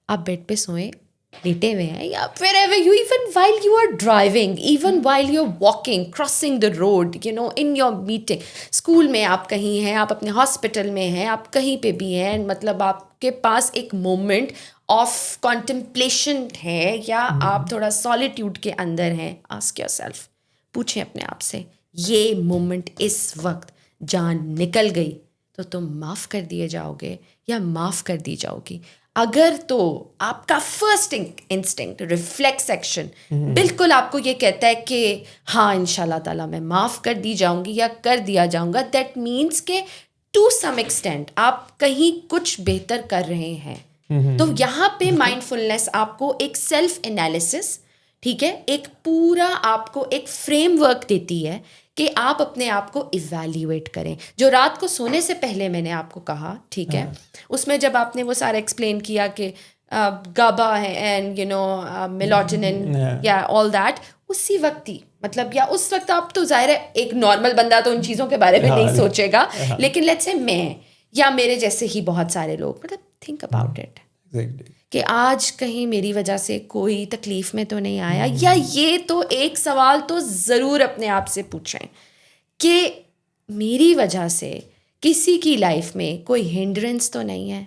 آپ بیڈ پہ سوئیں, لیٹے ہوئے ہیں, یا wherever you, even while you are driving, even while you're walking, crossing the road, you know, in your meeting, school میں آپ کہیں ہیں, آپ اپنے ہاسپٹل میں ہیں, آپ کہیں پہ بھی ہیں, مطلب آپ کے پاس ایک مومنٹ آف کانٹمپلیشن ہے, یا آپ تھوڑا سالیٹیوڈ کے اندر ہیں, آسک یور سیلف, پوچھیں اپنے آپ سے, یہ مومنٹ اس وقت جان نکل گئی تو تم معاف کر دیے جاؤ گے یا معاف کر دی جاؤ گی؟ اگر تو آپ کا فرسٹ انسٹنکٹ ریفلیکس ایکشن بالکل آپ کو یہ کہتا ہے کہ ہاں ان شاء اللہ تعالیٰ میں معاف کر دی جاؤں گی یا کر دیا جاؤں گا, دیٹ مینس کہ ٹو سم ایکسٹینٹ آپ کہیں کچھ بہتر کر رہے ہیں. تو یہاں پہ مائنڈ فلنس آپ کو ایک سیلف انالیسس, ٹھیک ہے, ایک پورا آپ کو ایک فریم ورک دیتی ہے کہ آپ اپنے آپ کو ایویلیویٹ کریں. جو رات کو سونے سے پہلے میں نے آپ کو کہا, ٹھیک ہے, اس میں جب آپ نے وہ سارا ایکسپلین کیا کہ گابا ہے اینڈ یو نو میلاٹونن یا آل دیٹ, اسی وقت ہی مطلب, یا اس وقت آپ تو ظاہر ہے ایک نارمل بندہ تو ان چیزوں کے بارے میں نہیں سوچے گا, لیکن لیٹس سے میں یا میرے جیسے ہی بہت سارے لوگ, مطلب تھنک اباؤٹ اٹ کہ آج کہیں میری وجہ سے کوئی تکلیف میں تو نہیں آیا, یا یہ تو ایک سوال تو ضرور اپنے آپ سے پوچھیں کہ میری وجہ سے کسی کی لائف میں کوئی ہنڈرنس تو نہیں ہے,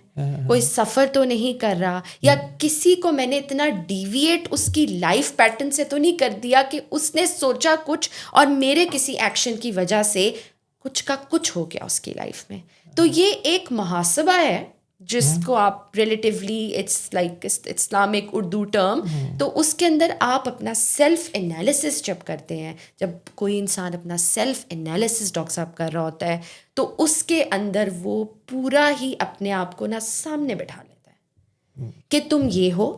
کوئی سفر تو نہیں کر رہا, یا کسی کو میں نے اتنا ڈیویٹ اس کی لائف پیٹرن سے تو نہیں کر دیا کہ اس نے سوچا کچھ اور میرے کسی ایکشن کی وجہ سے کچھ کا کچھ ہو گیا اس کی لائف میں. تو یہ ایک محاسبہ ہے جس کو آپ relatively it's like Islamic Urdu term, تو اس کے اندر آپ اپنا سیلف انالیسس جب کرتے ہیں, جب کوئی انسان اپنا سیلف انالیسس ڈاکٹر صاحب کر رہا ہوتا ہے تو اس کے اندر وہ پورا ہی اپنے آپ کو نا سامنے بٹھا لیتا ہے کہ تم یہ ہو,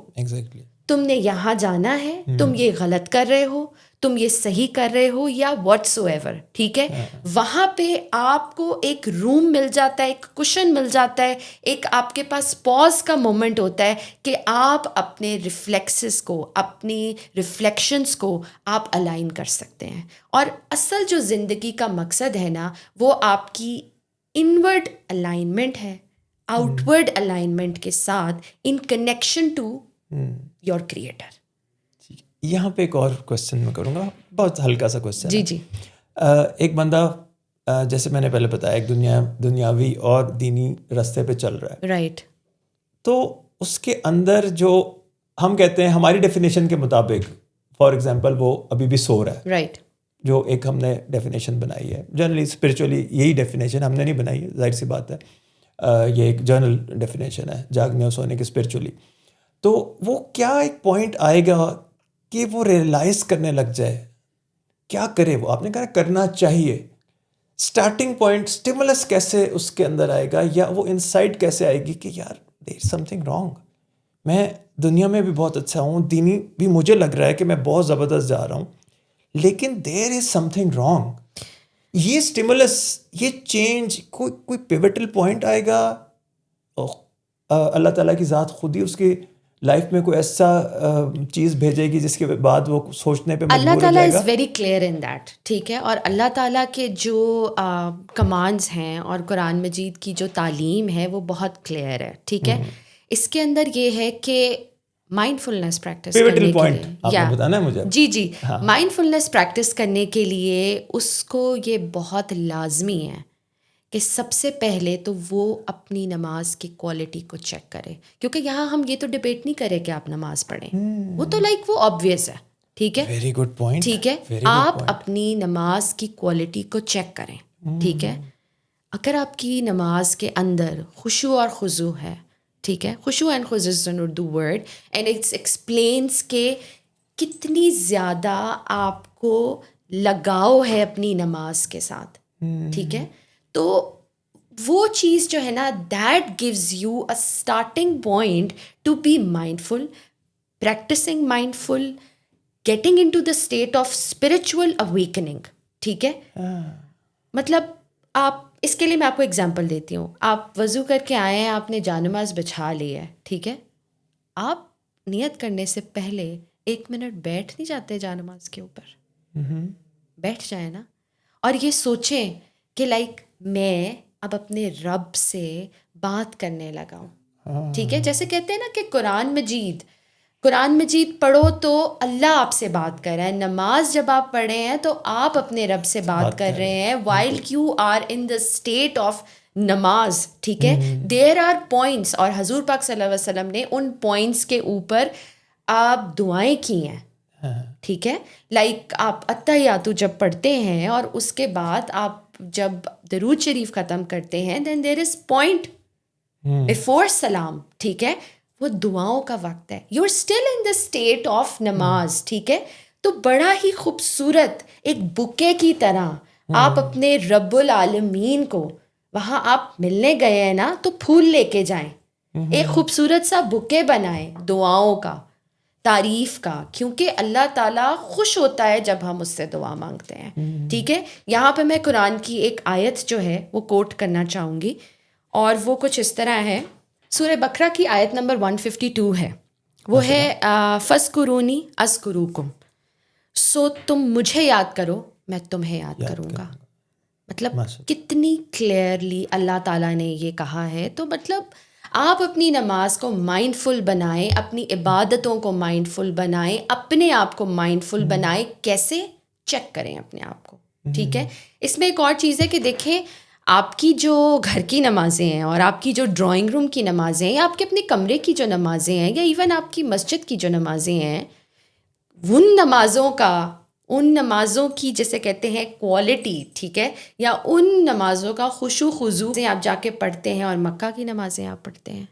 تم نے یہاں جانا ہے, تم یہ غلط کر رہے ہو, تم یہ صحیح کر رہے ہو, یا واٹس ایور, ٹھیک ہے. وہاں پہ آپ کو ایک روم مل جاتا ہے, ایک کشن مل جاتا ہے, ایک آپ کے پاس پاز کا مومنٹ ہوتا ہے کہ آپ اپنے ریفلیکسز کو, اپنی ریفلیکشنز کو آپ الائن کر سکتے ہیں. اور اصل جو زندگی کا مقصد ہے نا, وہ آپ کی انورڈ الائنمنٹ ہے, آؤٹ ورڈ الائنمنٹ کے ساتھ, in connection to your creator. یہاں پہ ایک اور کوشچن میں کروں گا, بہت ہلکا سا کوشچن. جی جی. ایک بندہ جیسے میں نے پہلے بتایا ایک دنیاوی اور دینی راستے پہ چل رہا ہے, رائٹ. تو اس کے اندر جو ہم کہتے ہیں ہماری ڈیفینیشن کے مطابق, فار ایگزامپل وہ ابھی بھی سو رہا ہے, رائٹ, جو ایک ہم نے ڈیفینیشن بنائی ہے جنرلی اسپرچولی, یہی ڈیفینیشن ہم نے نہیں بنائی ہے, ظاہر سی بات ہے, یہ ایک جنرل ڈیفینیشن ہے جاگنے اور سونے کی اسپرچولی. تو وہ کیا ایک پوائنٹ آئے گا کہ وہ ریئلائز کرنے لگ جائے, کیا کرے وہ, آپ نے کہا کرنا چاہیے, اسٹارٹنگ پوائنٹ اسٹیمولس کیسے اس کے اندر آئے گا, یا وہ انسائٹ کیسے آئے گی کہ یار دیر از سم تھنگ رانگ, میں دنیا میں بھی بہت اچھا ہوں, دینی بھی مجھے لگ رہا ہے کہ میں بہت زبردست جا رہا ہوں, لیکن دیر از سم تھنگ رانگ. یہ اسٹیمولس, یہ چینج, کوئی پیوٹل پوائنٹ آئے گا, اللہ تعالیٰ کی ذات خود ہی اس کی لائف میں کوئی ایسا چیز بھیجے گی جس کے بعد وہ سوچنے پہ مجبور ہو جائے گا. اللہ تعالیٰ is very clear in that, ٹھیک ہے. اور اللہ تعالیٰ کے جو کمانڈز ہیں اور قرآن مجید کی جو تعلیم ہے وہ بہت کلیئر ہے, ٹھیک ہے. اس کے اندر یہ ہے کہ مائنڈ فلنس پریکٹس کرنے کے لیے, یا بتانا ہے مجھے, جی جی, مائنڈ فلنس پریکٹس کرنے کے لیے اس کو یہ بہت لازمی ہے کہ سب سے پہلے تو وہ اپنی نماز کی کوالٹی کو چیک کرے. کیونکہ یہاں ہم یہ تو ڈبیٹ نہیں کریں کہ آپ نماز پڑھیں, وہ تو لائک وہ آبویس ہے, ٹھیک ہے. ویری گڈ پوائنٹ, ٹھیک ہے, آپ اپنی نماز کی کوالٹی کو چیک کریں, ٹھیک ہے. اگر آپ کی نماز کے اندر خشوع اور خضوع ہے, ٹھیک ہے, خشوع اینڈ خضوع is an Urdu word and it's explains کہ کتنی زیادہ آپ کو لگاؤ ہے اپنی نماز کے ساتھ, ٹھیک ہے. تو وہ چیز جو ہے نا, that gives you a starting point to be mindful, practicing mindful, getting into the state of spiritual awakening, ٹھیک ہے. مطلب آپ, اس کے لیے میں آپ کو ایگزامپل دیتی ہوں. آپ وضو کر کے آئے ہیں, آپ نے جانماز بچھا لی ہے, ٹھیک ہے. آپ نیت کرنے سے پہلے 1 منٹ بیٹھ نہیں جاتے جانماز کے اوپر؟ بیٹھ جائیں نا, اور یہ سوچیں کہ لائک میں اب اپنے رب سے بات کرنے لگا ہوں, ٹھیک ہے. جیسے کہتے ہیں نا کہ قرآن مجید پڑھو تو اللہ آپ سے بات کر رہا ہے. نماز جب آپ پڑھے ہیں تو آپ اپنے رب سے بات کر رہے ہیں while you are in the state of نماز, ٹھیک ہے. دیر آر پوائنٹس, اور حضور پاک صلی اللہ علیہ وسلم نے ان پوائنٹس کے اوپر آپ دعائیں کی ہیں, ٹھیک ہے. لائک آپ اتحیاتو جب پڑھتے ہیں اور اس کے بعد آپ جب درود شریف ختم کرتے ہیں, دین دیر از پوائنٹ بیفور سلام, ٹھیک ہے. وہ دعاؤں کا وقت ہے. You are still in the state of نماز, ٹھیک ہے. تو بڑا ہی خوبصورت ایک بکے کی طرح آپ اپنے رب العالمین کو, وہاں آپ ملنے گئے ہیں نا, تو پھول لے کے جائیں, ایک خوبصورت سا بکے بنائیں دعاؤں کا, تعریف کا, کیونکہ اللہ تعالیٰ خوش ہوتا ہے جب ہم اس سے دعا مانگتے ہیں, ٹھیک ہے. یہاں پہ میں قرآن کی ایک آیت جو ہے وہ کوٹ کرنا چاہوں گی, اور وہ کچھ اس طرح ہے. سورہ بقرہ کی آیت نمبر 152 ہے, وہ ہے فَاذْکُرُونِی أَذْکُرُکُم, سو تم مجھے یاد کرو میں تمہیں یاد کروں گا. مطلب کتنی کلیئرلی اللہ تعالیٰ نے یہ کہا ہے. تو مطلب آپ اپنی نماز کو مائنڈ فل بنائیں, اپنی عبادتوں کو مائنڈ فل بنائیں, اپنے آپ کو مائنڈ فل بنائیں. کیسے؟ چیک کریں اپنے آپ کو, ٹھیک ہے. اس میں ایک اور چیز ہے کہ دیکھیں, آپ کی جو گھر کی نمازیں ہیں اور آپ کی جو ڈرائنگ روم کی نمازیں ہیں, یا آپ کے اپنے کمرے کی جو نمازیں ہیں, یا ایون آپ کی مسجد کی جو نمازیں ہیں, ان نمازوں کی جیسے کہتے ہیں کوالٹی, ٹھیک ہے, یا ان نمازوں کا خشوع خضوع آپ جا کے پڑھتے ہیں اور مکہ کی نمازیں آپ پڑھتے ہیں,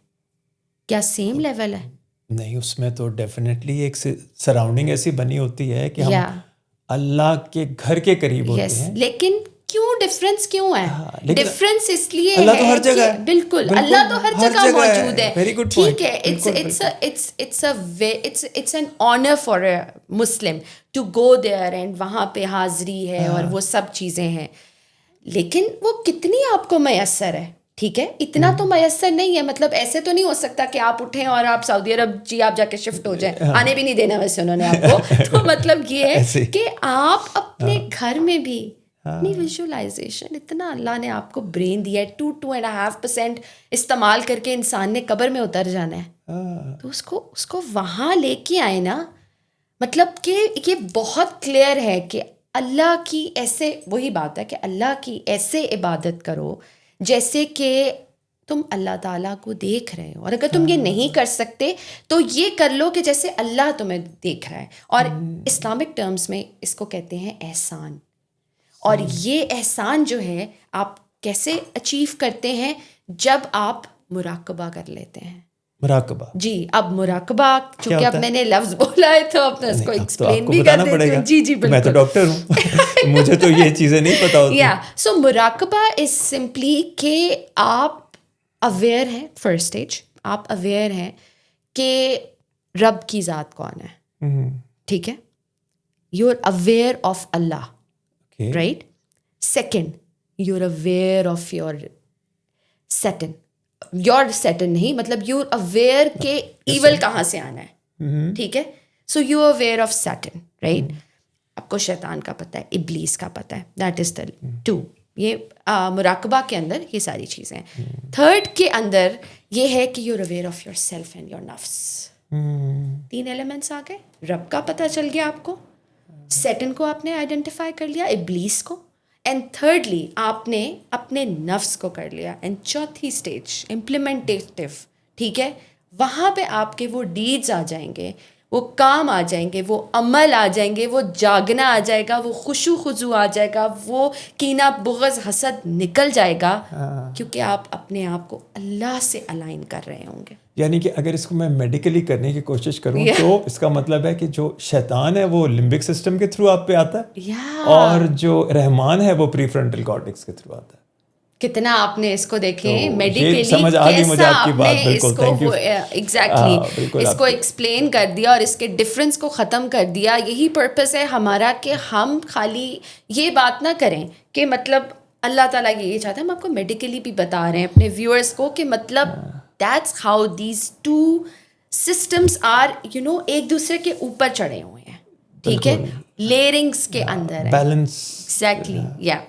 کیا سیم لیول ہے؟ نہیں, اس میں تو ڈیفینیٹلی ایک سراؤنڈنگ ایسی بنی ہوتی ہے کہ ہم اللہ کے گھر کے قریب ہوتے ہیں. لیکن کیوں ڈفرینس کیوں ہے؟ ڈفرینس اس لیے اللہ تو ہر جگہ ہے. بالکل اللہ تو ہر جگہ موجود ہے. ویری گڈ ٹھیک ہے. It's an honour for a Muslim to go there and وہاں پہ حاضری ہے اور وہ سب چیزیں ہیں, لیکن وہ کتنی آپ کو میسر ہے؟ ٹھیک ہے, اتنا تو میسر نہیں ہے. مطلب ایسے تو نہیں ہو سکتا کہ آپ اٹھیں اور آپ سعودی عرب جی آپ جا کے شفٹ ہو جائیں. آنے بھی نہیں دینا ویسے انہوں نے آپ کو. تو مطلب یہ ہے کہ آپ اپنے گھر میں بھی اپنی ویژولائزیشن, اتنا اللہ نے آپ کو برین دیا ہے, 2.5% استعمال کر کے انسان نے قبر میں اتر جانا ہے. تو اس کو وہاں لے کے آئے نا. مطلب کہ یہ بہت کلیئر ہے کہ اللہ کی ایسے, وہی بات ہے کہ اللہ کی ایسے عبادت کرو جیسے کہ تم اللہ تعالیٰ کو دیکھ رہے ہو, اور اگر تم یہ نہیں کر سکتے تو یہ کر لو کہ جیسے اللہ تمہیں دیکھ رہا ہے. اور اسلامک ٹرمز میں اس کو کہتے ہیں احسان. اور یہ احسان جو ہے آپ کیسے اچیو کرتے ہیں؟ جب آپ مراقبہ کر لیتے ہیں. مراقبہ, جی. اب مراقبہ چونکہ اب میں نے لفظ بولا ہے تو اب اس کو ایکسپلین بھی کر دیتی ہوں. جی جی بالکل, میں تو ڈاکٹر ہوں, مجھے تو یہ چیزیں نہیں پتا ہوتی. سو مراقبہ از سمپلی کہ آپ اویئر ہیں. فرسٹ اسٹیج آپ اویئر ہیں کہ رب کی ذات کون ہے. ٹھیک ہے, یو آر اویئر آف اللہ, right. Second, you are aware of your Satan نہیں, مطلب یو آر اویئر کہ ایول کہاں سے آنا ہے. ٹھیک ہے, so you are aware of Satan, right. آپ کو شیطان کا پتہ ہے, ابلیس کا پتہ ہے. دیٹ از دا 2. یہ مراقبہ کے اندر یہ ساری چیزیں ہیں. تھرڈ کے اندر یہ ہے کہ you are aware of yourself and your نفس. 3 ایلیمنٹس آ گئے. رب کا پتہ چل گیا آپ کو, سیٹن کو آپ نے آئیڈینٹیفائی کر لیا, ابلیس کو, اینڈ تھرڈلی آپ نے اپنے نفس کو کر لیا. اینڈ چوتھی اسٹیج امپلیمنٹیٹیو. ٹھیک ہے, وہاں پہ آپ کے وہ ڈیڈز آ جائیں گے, وہ کام آ جائیں گے, وہ عمل آ جائیں گے, وہ جاگنا آ جائے گا, وہ خشوع خضوع آ جائے گا, وہ کینہ بغض حسد نکل جائے گا, کیونکہ آپ اپنے آپ کو اللہ سے الائن کر رہے ہوں گے. یعنی کہ اگر اس کو میں میڈیکلی کرنے کی کوشش کروں تو اس کا مطلب ہے کہ جو شیطان ہے وہ لمبک سسٹم کے تھرو آپ پہ آتا ہے, اور جو رحمان ہے وہ پری فرنٹل کارٹیکس کے تھرو آتا ہے. کتنا آپ نے اس کو دیکھیں میڈیکلی سمجھ آ گئی مجھے آپ کی بات. بالکل, تھینک یو. ایگزیکٹلی اس کو ایکسپلین کر دیا اور اس کے ڈفرینس کو ختم کر دیا. یہی پرپس ہے ہمارا کہ ہم خالی یہ بات نہ کریں کہ مطلب اللہ تعالیٰ یہ چاہتا ہے. ہم آپ کو میڈیکلی بھی بتا رہے ہیں اپنے ویورس کو کہ مطلب that's how these 2 systems are ایک دوسرے کے اوپر چڑھے ہوئے ہیں. ٹھیک ہے, لیئرنگس کے اندر بیلنس. ایگزیکٹلی, یا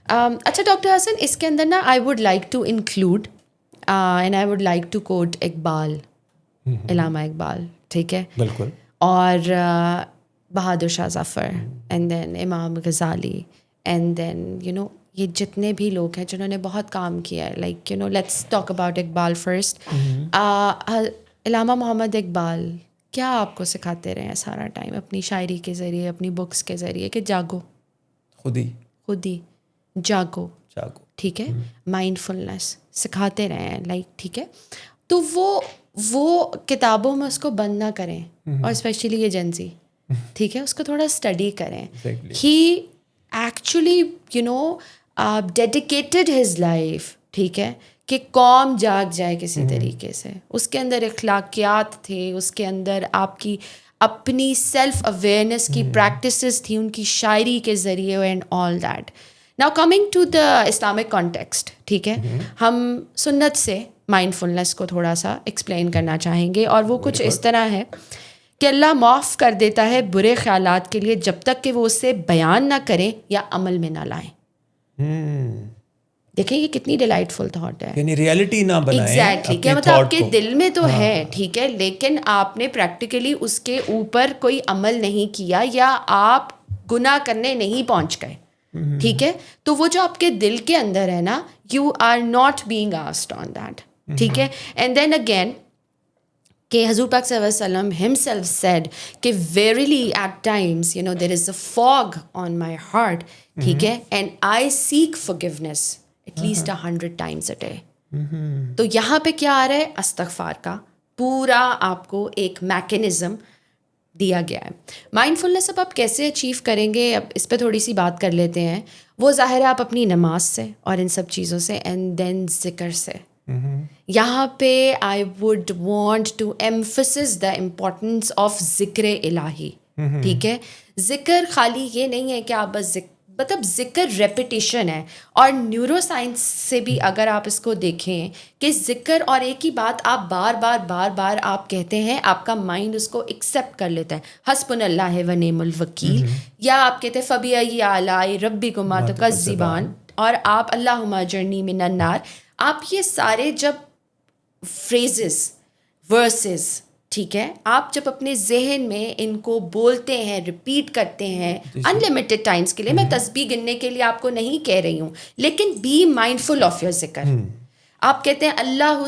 اچھا ڈاکٹر حسن, اس کے اندر نا I would like to include and I would like to quote Iqbal, Allama Iqbal. ٹھیک ہے, بالکل. اور بہادر شاہ ظفر, اینڈ دین امام غزالی, اینڈ دین یہ جتنے بھی لوگ ہیں جنہوں نے بہت کام کیا ہے. Like let's talk about Iqbal first. علامہ محمد اقبال کیا آپ کو سکھاتے رہے ہیں سارا ٹائم اپنی شاعری کے ذریعے, اپنی بکس کے ذریعے, کہ جاگو, خود ہی جاگو. ٹھیک ہے, مائنڈ فلنس سکھاتے رہے ہیں. لائک ٹھیک ہے, تو وہ کتابوں میں اس کو بند نہ کریں, اور اسپیشلی یہ جنزی, ٹھیک ہے, اس کو تھوڑا اسٹڈی کریں. ہی ایکچولی ڈیڈیکیٹڈ ہز لائف, ٹھیک ہے, کہ قوم جاگ جائے کسی طریقے سے. اس کے اندر اخلاقیات تھے, اس کے اندر آپ کی اپنی سیلف اویئرنیس کی پریکٹسز تھیں ان کی شاعری کے ذریعے, and all that. Now coming to the Islamic context, ٹھیک ہے, ہم سنت سے مائنڈ فلنس کو تھوڑا سا ایکسپلین کرنا چاہیں گے, اور وہ کچھ اس طرح ہے کہ اللہ معاف کر دیتا ہے برے خیالات کے لیے جب تک کہ وہ اسے بیان نہ کریں یا عمل میں نہ لائیں. دیکھیں یہ کتنی ڈیلائٹ فل تھاٹ ہے, یعنی ریئلٹی نہ بنائیں. ایگزیکٹلی, کہ مطلب آپ کے دل میں تو ہے, ٹھیک ہے, لیکن آپ نے پریکٹیکلی اس کے اوپر کوئی عمل نہیں کیا, یا آپ گناہ کرنے نہیں پہنچ گئے. ٹھیک ہے, تو وہ جو آپ کے دل کے اندر ہے نا, you are not being asked on that. ٹھیک ہے, اینڈ دین اگین کہ حضور پاک صلی اللہ علیہ وسلم himself said کہ verily at times there is a fog on my heart. ٹھیک ہے, and I seek forgiveness at least 100 times a day. تو یہاں پہ کیا آ رہا ہے, استغفار کا پورا آپ کو ایک میکینزم دیا گیا ہے. مائنڈفلنس اب آپ کیسے اچیو کریں گے, اب اس پہ تھوڑی سی بات کر لیتے ہیں. وہ ظاہر ہے آپ اپنی نماز سے اور ان سب چیزوں سے, اینڈ دین ذکر سے. یہاں پہ I would want to emphasis the importance of ذکر الہی. ٹھیک ہے, ذکر خالی یہ نہیں ہے کہ آپ بس مطلب ذکر ریپیٹیشن ہے. اور نیورو سائنس سے بھی اگر آپ اس کو دیکھیں کہ ذکر اور ایک ہی بات آپ بار بار آپ کہتے ہیں, آپ کا مائنڈ اس کو ایکسیپٹ کر لیتا ہے. حسبنا اللہ و نعم الوکیل, یا آپ کہتے ہیں فبأي آلاء ربكما تكذبان, اور آپ اللہم اجرنی من النار. آپ یہ سارے جب فریزز, ورسز, ٹھیک ہے, آپ جب اپنے ذہن میں ان کو بولتے ہیں, ریپیٹ کرتے ہیں انلمیٹڈ ٹائمس کے لیے, میں تسبیح گننے کے لیے آپ کو نہیں کہہ رہی ہوں, لیکن بی مائنڈفل آف یور ذکر. آپ کہتے ہیں اللہ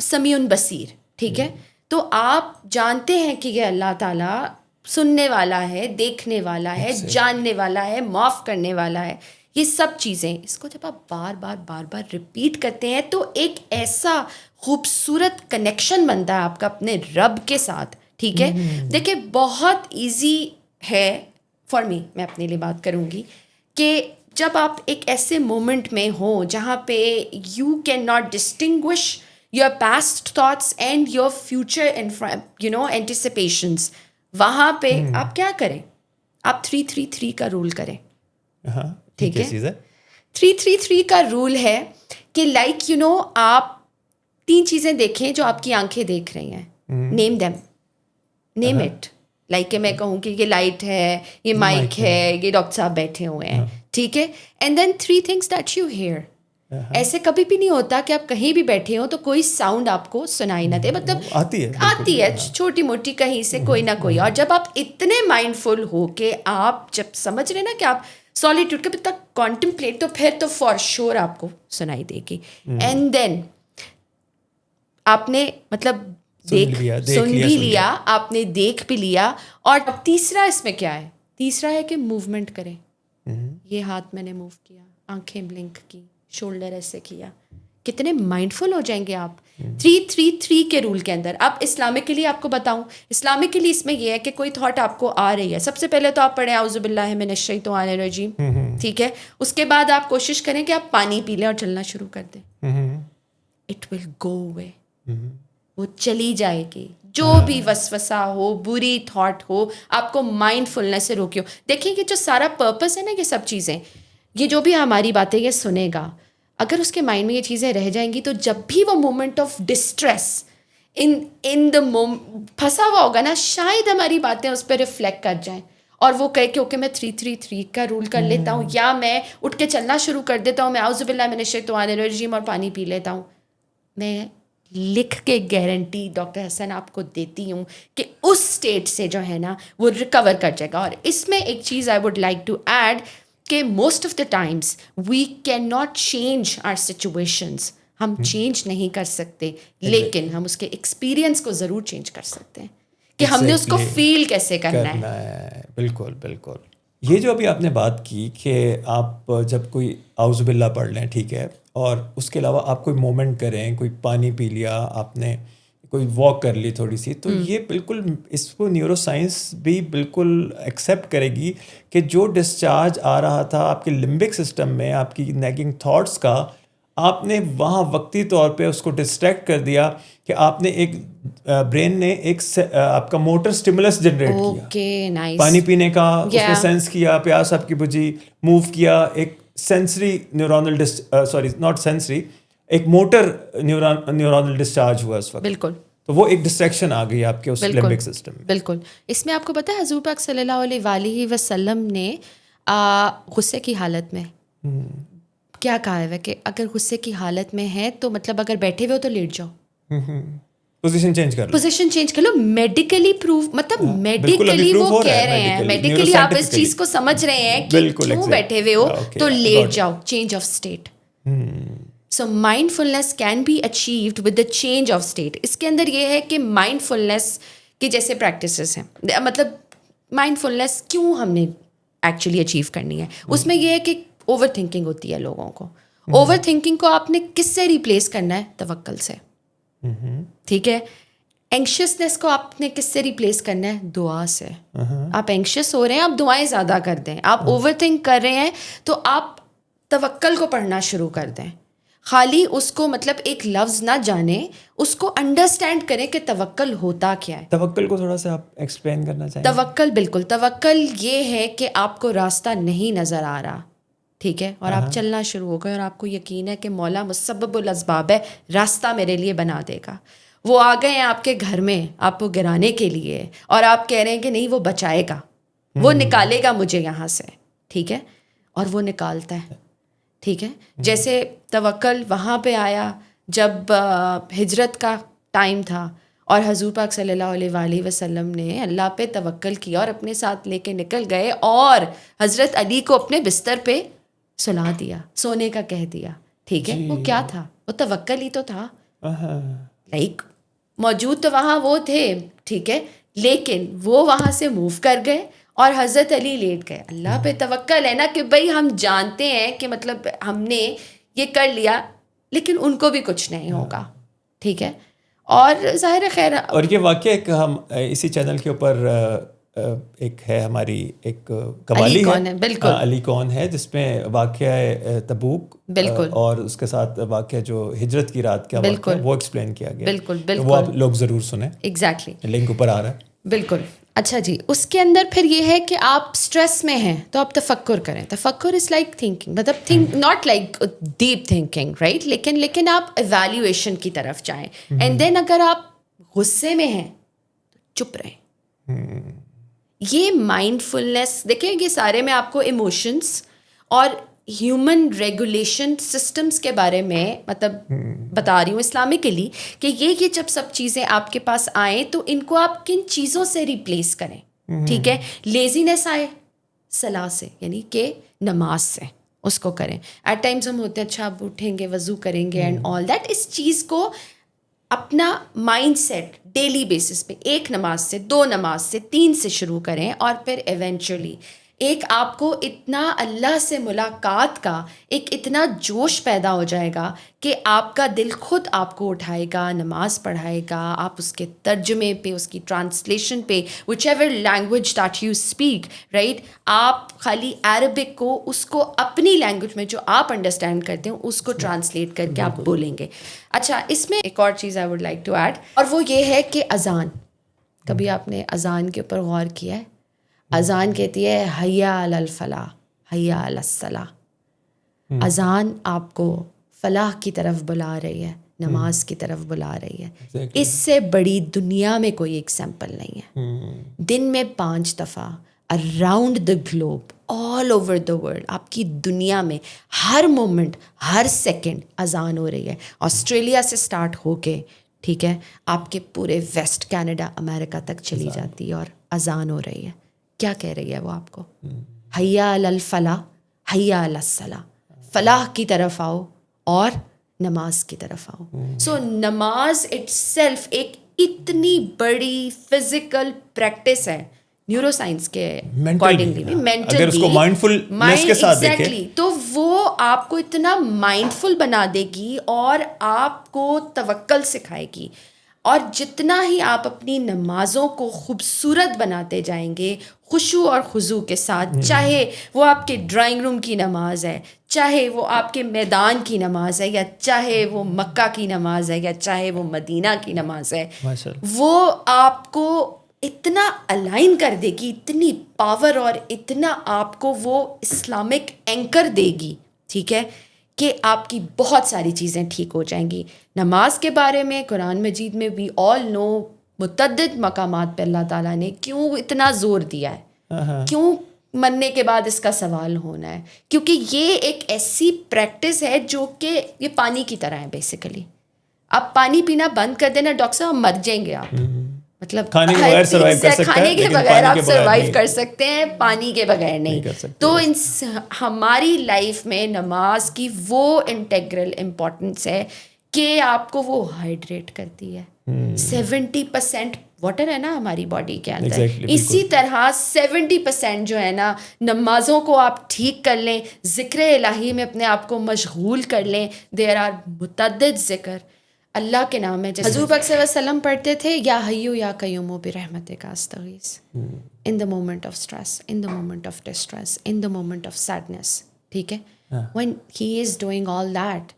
سمیع بصیر, ٹھیک ہے, تو آپ جانتے ہیں کہ یہ اللہ تعالیٰ سننے والا ہے, دیکھنے والا ہے, جاننے والا ہے, معاف کرنے والا ہے. یہ سب چیزیں, اس کو جب آپ بار بار ریپیٹ کرتے ہیں تو ایک ایسا خوبصورت کنیکشن بنتا ہے آپ کا اپنے رب کے ساتھ. ٹھیک ہے, دیکھیں بہت ایزی ہے فار می, میں اپنے لیے بات کروں گی, کہ جب آپ ایک ایسے مومنٹ میں ہوں جہاں پہ you can not distinguish your past thoughts and your future anticipations, وہاں پہ آپ کیا کریں, آپ 3-3-3 کا رول کریں. ٹھیک ہے, 3-3-3 کا رول ہے کہ لائک آپ 3 چیزیں دیکھیں جو آپ کی آنکھیں دیکھ رہی ہیں. نیم دیم, نیم اٹ. لائک کہ میں کہوں کہ یہ لائٹ ہے, یہ مائک ہے, یہ ڈاکٹر صاحب بیٹھے ہوئے ہیں. ٹھیک ہے, and then 3 things that you hear. ایسے کبھی بھی نہیں ہوتا کہ آپ کہیں بھی بیٹھے ہوں تو کوئی ساؤنڈ آپ کو سنائی نہ دے, مطلب آتی ہے چھوٹی موٹی کہیں سے کوئی نہ کوئی. اور جب آپ اتنے مائنڈ فل ہو کہ آپ جب سمجھ رہے نا کہ آپ سالیٹیوڈ کے تک کانٹمپلیٹ, تو پھر تو فار شور آپ کو سنائی دے گی. اینڈ دین آپ نے مطلب سن بھی لیا, آپ نے دیکھ بھی لیا. اور اب تیسرا اس میں کیا ہے, تیسرا ہے کہ موومنٹ کریں. یہ ہاتھ میں نے موو کیا, آنکھیں بلنک کی, شولڈر ایسے کیا, کتنے مائنڈفل ہو جائیں گے آپ 3-3-3 کے رول کے اندر. اب اسلامکلی آپ کو بتاؤں, اسلامکلی اس میں یہ ہے کہ کوئی تھاٹ آپ کو آ رہی ہے, سب سے پہلے تو آپ پڑھیں اعوذ باللہ من الشیطان الرجیم. ٹھیک ہے, اس کے بعد آپ کوشش کریں کہ آپ پانی پی لیں اور چلنا شروع کر دیں. اٹ ول گو اوے, وہ چلی جائے گی. جو بھی وسوسہ ہو, بری تھاٹ ہو, آپ کو مائنڈ فلنس سے روکیو. دیکھیں کہ جو سارا پرپس ہے نا, یہ سب چیزیں, یہ جو بھی ہماری باتیں یہ سنے گا, اگر اس کے مائنڈ میں یہ چیزیں رہ جائیں گی تو جب بھی وہ مومنٹ آف ڈسٹریس ان دا پھنسا ہوا ہوگا نا, شاید ہماری باتیں اس پہ ریفلیکٹ کر جائیں اور وہ کہے کہ اوکے میں 3-3-3 کا رول کر لیتا ہوں, یا میں اٹھ کے چلنا شروع کر دیتا ہوں, میں اعوذ باللہ من الشیطان الرجیم اور پانی پی لیتا ہوں. میں لکھ کے گارنٹی ڈاکٹر حسن آپ کو دیتی ہوں کہ اس اسٹیٹ سے جو ہے نا وہ ریکور کر جائے گا. اور اس میں ایک چیز I would like to add کہ most of the times we can not change our situations. ہم چینج نہیں کر سکتے, لیکن ہم اس کے ایکسپیرئنس کو ضرور چینج کر سکتے ہیں کہ ہم نے اس کو فیل کیسے کرنا ہے. بالکل بالکل. یہ جو ابھی آپ نے بات کی کہ آپ جب کوئی اعوذ باللہ پڑھ لیں, ٹھیک ہے, اور اس کے علاوہ آپ کوئی مومنٹ کریں, کوئی پانی پی لیا آپ نے, کوئی واک کر لی تھوڑی سی, تو یہ بالکل اس کو نیورو سائنس بھی بالکل ایکسیپٹ کرے گی کہ جو ڈسچارج آ رہا تھا آپ کے لمبک سسٹم میں, آپ کی نیگنگ تھاٹس کا, آپ نے وہاں وقتی طور پہ اس کو ڈسٹریکٹ کر دیا کہ آپ نے ایک برین نے ایک آپ کا موٹر اسٹیمولس جنریٹ کیا, پانی پینے کا, اس نے سینس کیا, پیاس آپ کی بجھی, موو کیا, ایک sensory neuronal sorry not sensory, ایک موٹر نیورونل ڈسچارج ہوا اس وقت. بالکل. تو وہ ایک ڈسٹریکشن آ گئی آپ کے اس لمبک سسٹم میں. بالکل. اس میں آپ کو پتہ ہے حضور پاک صلی اللہ علیہ وآلہ وسلم نے غصے کی حالت میں کیا کہا ہے کہ اگر غصے کی حالت میں ہے تو مطلب اگر بیٹھے ہوئے ہو تو لیٹ جاؤ, پوزیشن چینج کر لو. میڈیکلی پروف, مطلب میڈیکلی وہ کہہ رہے ہیں, میڈیکلی آپ اس چیز کو سمجھ رہے ہیں کہ کیوں بیٹھے ہوئے ہو تو لیٹ جاؤ, change of state. So mindfulness can be achieved with the change of state. اس کے اندر یہ ہے کہ مائنڈ فلنس کی جیسے پریکٹسز ہیں, مطلب مائنڈ فلنس کیوں ہم نے ایکچولی اچیو کرنی ہے, اس میں یہ ہے کہ اوور تھنکنگ ہوتی ہے لوگوں کو. اوور تھنکنگ کو آپ نے کس سے ریپلیس کرنا ہے, توکل سے. ٹھیک ہے, اینکشسنس کو آپ نے کس سے ریپلیس کرنا ہے؟ دعا سے. آپ اینکشس ہو رہے ہیں, آپ دعائیں زیادہ کر دیں. آپ اوور تھنک کر رہے ہیں تو آپ توکل کو پڑھنا شروع کر دیں. خالی اس کو مطلب ایک لفظ نہ جانیں, اس کو انڈرسٹینڈ کریں کہ توکل ہوتا کیا ہے. توکل کو تھوڑا سا آپ ایکسپلین کرنا چاہیں گے؟ توکل, بالکل, توکل یہ ہے کہ آپ کو راستہ نہیں نظر آ رہا, ٹھیک ہے, اور آپ چلنا شروع ہو گئے اور آپ کو یقین ہے کہ مولا مسبب الاسباب ہے, راستہ میرے لیے بنا دے گا. وہ آ گئے ہیں آپ کے گھر میں آپ کو گرانے کے لیے, اور آپ کہہ رہے ہیں کہ نہیں وہ بچائے گا, وہ نکالے گا مجھے یہاں سے, ٹھیک ہے, اور وہ نکالتا ہے, ٹھیک ہے. جیسے توکل وہاں پہ آیا جب ہجرت کا ٹائم تھا, اور حضور پاک صلی اللہ علیہ وآلہ وسلم نے اللہ پہ توکل کیا اور اپنے ساتھ لے کے نکل گئے, اور حضرت علی کو اپنے بستر پہ سلا دیا, سونے کا کہہ دیا, ٹھیک ہے. وہ کیا تھا؟ وہ توکل ہی تو تھا. لائک موجود تو وہاں وہ تھے, ٹھیک ہے, لیکن وہ وہاں سے موو کر گئے اور حضرت علی لیٹ گئے. اللہ پہ توکل ہے نا کہ بھائی ہم جانتے ہیں کہ مطلب ہم نے یہ کر لیا, لیکن ان کو بھی کچھ نہیں ہوگا, ٹھیک ہے. اور ظاہر خیر, اور یہ واقعہ ایک ہم اسی چینل کے اوپر ایک ہے ہماری ایک قوالی ہے, بالکل علی کون ہے, جس میں واقعہ تبوک بالکل اور اس کے ساتھ واقعہ جو ہجرت کی رات کا واقعہ وہ ایکسپلین کیا گیا. بالکل تو وہ آپ لوگ ضرور سنیں, ایگزیکٹلی, لنک اوپر آ رہا ہے. بالکل. اچھا جی, اس کے اندر پھر یہ ہے کہ آپ اسٹریس میں ہیں تو آپ تفکر کریں. تفکر از لائک تھنکنگ, مطلب think not like deep thinking, right, لیکن آپ ایویلیویشن کی طرف جائیں. اینڈ دین اگر آپ غصے میں ہیں تو چپ رہیں. یہ مائنڈ فلنس دیکھیں, یہ سارے میں آپ کو ایموشنس اور ہیومن ریگولیشن سسٹمس کے بارے میں مطلب بتا رہی ہوں اسلامکلی, کہ یہ جب سب چیزیں آپ کے پاس آئیں تو ان کو آپ کن چیزوں سے ریپلیس کریں, ٹھیک ہے. لیزینس آئے صلاح سے, یعنی کہ نماز سے اس کو کریں. ایٹ ٹائمز ہم ہوتے ہیں اچھا آپ اٹھیں گے, وضو کریں گے اینڈ آل دیٹ. اس چیز کو اپنا مائنڈ سیٹ ڈیلی بیسس پہ 1 نماز سے 2 نماز سے 3 سے شروع کریں, اور پھر ایونچولی ایک آپ کو اتنا اللہ سے ملاقات کا ایک اتنا جوش پیدا ہو جائے گا کہ آپ کا دل خود آپ کو اٹھائے گا, نماز پڑھائے گا. آپ اس کے ترجمے پہ, اس کی ٹرانسلیشن پہ, وچ ever language that you speak, right, آپ خالی عربک کو اس کو اپنی لینگویج میں جو آپ انڈرسٹینڈ کرتے ہیں اس کو ٹرانسلیٹ کر کے آپ بولیں گے. اچھا, اس میں ایک اور چیز I would like to add, اور وہ یہ ہے کہ اذان. کبھی آپ نے اذان کے اوپر غور کیا ہے؟ اذان کہتی ہے حیا علی الفلاح, حیا علی الصلاح. اذان آپ کو فلاح کی طرف بلا رہی ہے, نماز کی طرف بلا رہی ہے. اس سے بڑی دنیا میں کوئی ایگزامپل نہیں ہے. دن میں 5 دفعہ around the globe, all over the world, آپ کی دنیا میں ہر مومنٹ, ہر سیکنڈ اذان ہو رہی ہے. آسٹریلیا سے اسٹارٹ ہو کے, ٹھیک ہے, آپ کے پورے ویسٹ کینیڈا امریکہ تک چلی جاتی ہے اور اذان ہو رہی ہے. کیا کہہ رہی ہے وہ آپ کو؟ حیا علی الفلاح, حیا علی الصلاح, فلاح کی طرف آؤ اور نماز کی طرف آؤ. سو نماز اٹ سیلف ایک اتنی بڑی فزیکل پریکٹس ہے, نیورو سائنس کے اکارڈنگلی بھی, مینٹل اگر اس کو مائنڈفلنس کے ساتھ دیکھیں تو وہ آپ کو اتنا مائنڈفل بنا دے گی اور آپ کو توکل سکھائے گی. اور جتنا ہی آپ اپنی نمازوں کو خوبصورت بناتے جائیں گے خشوع اور خضوع کے ساتھ, چاہے وہ آپ کے ڈرائنگ روم کی نماز ہے, چاہے وہ آپ کے میدان کی نماز ہے, یا چاہے وہ مکہ کی نماز ہے, یا چاہے وہ مدینہ کی نماز ہے, وہ آپ کو اتنا الائن کر دے گی, اتنی پاور اور اتنا آپ کو وہ اسلامک اینکر دے گی, ٹھیک ہے, کہ آپ کی بہت ساری چیزیں ٹھیک ہو جائیں گی. نماز کے بارے میں قرآن مجید میں وی آل نو متعدد مقامات پہ اللہ تعالیٰ نے کیوں اتنا زور دیا ہے, کیوں مرنے کے بعد اس کا سوال ہونا ہے, کیونکہ یہ ایک ایسی پریکٹس ہے جو کہ یہ پانی کی طرح ہے بیسیکلی. آپ پانی پینا بند کر دینا, ڈاکٹر صاحب مر جائیں گے آپ, مطلب کھانے کے بغیر آپ سروائیو کر سکتے ہیں, پانی کے بغیر نہیں. تو ہماری لائف میں نماز کی وہ انٹیگرل امپورٹنس ہے کہ آپ کو وہ ہائیڈریٹ کرتی ہے. 70% واٹر ہے نا ہماری باڈی کے اندر, اسی طرح 70% جو ہے نا نمازوں کو آپ ٹھیک کر لیں, ذکر الہی میں اپنے آپ کو مشغول کر لیں. دیر آر متعدد ذکر, اللہ کے نام ہے. جیسے حضور پاک صلی اللہ علیہ وسلم پڑھتے تھے یا حیو یا قیوم برحمتک استغیث in the moment of stress, in the moment of distress, in the moment of sadness. ٹھیک ہے, when he is doing all that,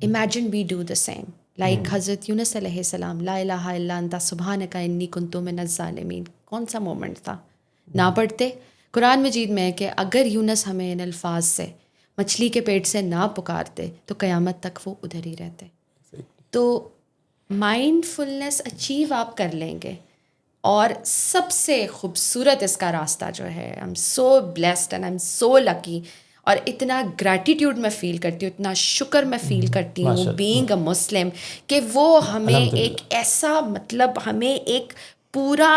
imagine we do the same. Like حضرت یونس علیہ السلام, لا الہ الا انت سبحانک انی کنت من الظالمین, کون سا مومنٹ تھا؟ نہ پڑھتے. قرآن مجید میں ہے کہ اگر یونس ہمیں ان الفاظ سے مچھلی کے پیٹ سے نہ پکارتے تو قیامت تک وہ ادھر ہی رہتے. تو مائنڈ فلنس اچیو آپ کر لیں گے. اور سب سے خوبصورت اس کا راستہ جو ہے, I am so blessed and I am so lucky, اور اتنا گریٹیٹیوڈ میں فیل کرتی ہوں, اتنا شکر میں فیل کرتی ہوں بینگ اے مسلم, کہ وہ ہمیں ایک ایسا مطلب ہمیں ایک پورا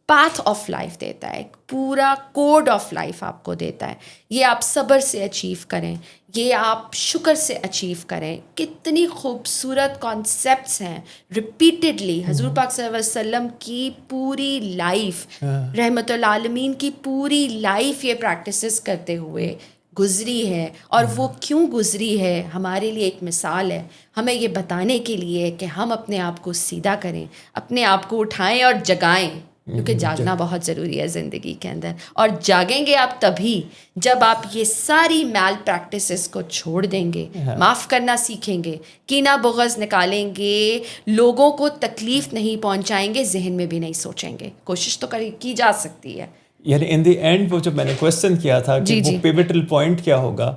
پاتھ آف لائف دیتا ہے, ایک پورا کوڈ آف لائف آپ کو دیتا ہے. یہ آپ صبر سے اچیو کریں, یہ آپ شکر سے اچیو کریں. کتنی خوبصورت کانسیپٹس ہیں ریپیٹڈلی. حضور پاک صلی اللہ علیہ وسلم کی پوری لائف, رحمت العالمین کی پوری لائف یہ پریکٹسز کرتے ہوئے گزری ہے. اور وہ کیوں گزری ہے ہمارے لیے ایک مثال ہے, ہمیں یہ بتانے کے لیے کہ ہم اپنے آپ کو سیدھا کریں, اپنے آپ کو اٹھائیں اور جگائیں, کیونکہ جاگنا بہت ضروری ہے زندگی کے اندر. اور جاگیں گے آپ تبھی جب آپ یہ ساری میل پریکٹسز کو چھوڑ دیں گے, معاف کرنا سیکھیں گے, کینہ بغض نکالیں گے, لوگوں کو تکلیف نہیں پہنچائیں گے, ذہن میں بھی نہیں سوچیں گے. کوشش تو کی جا سکتی ہے. یعنی ان دی اینڈ وہ جب میں نے کویسچن کیا تھا کہ وہ پیوٹل پوائنٹ کیا ہوگا,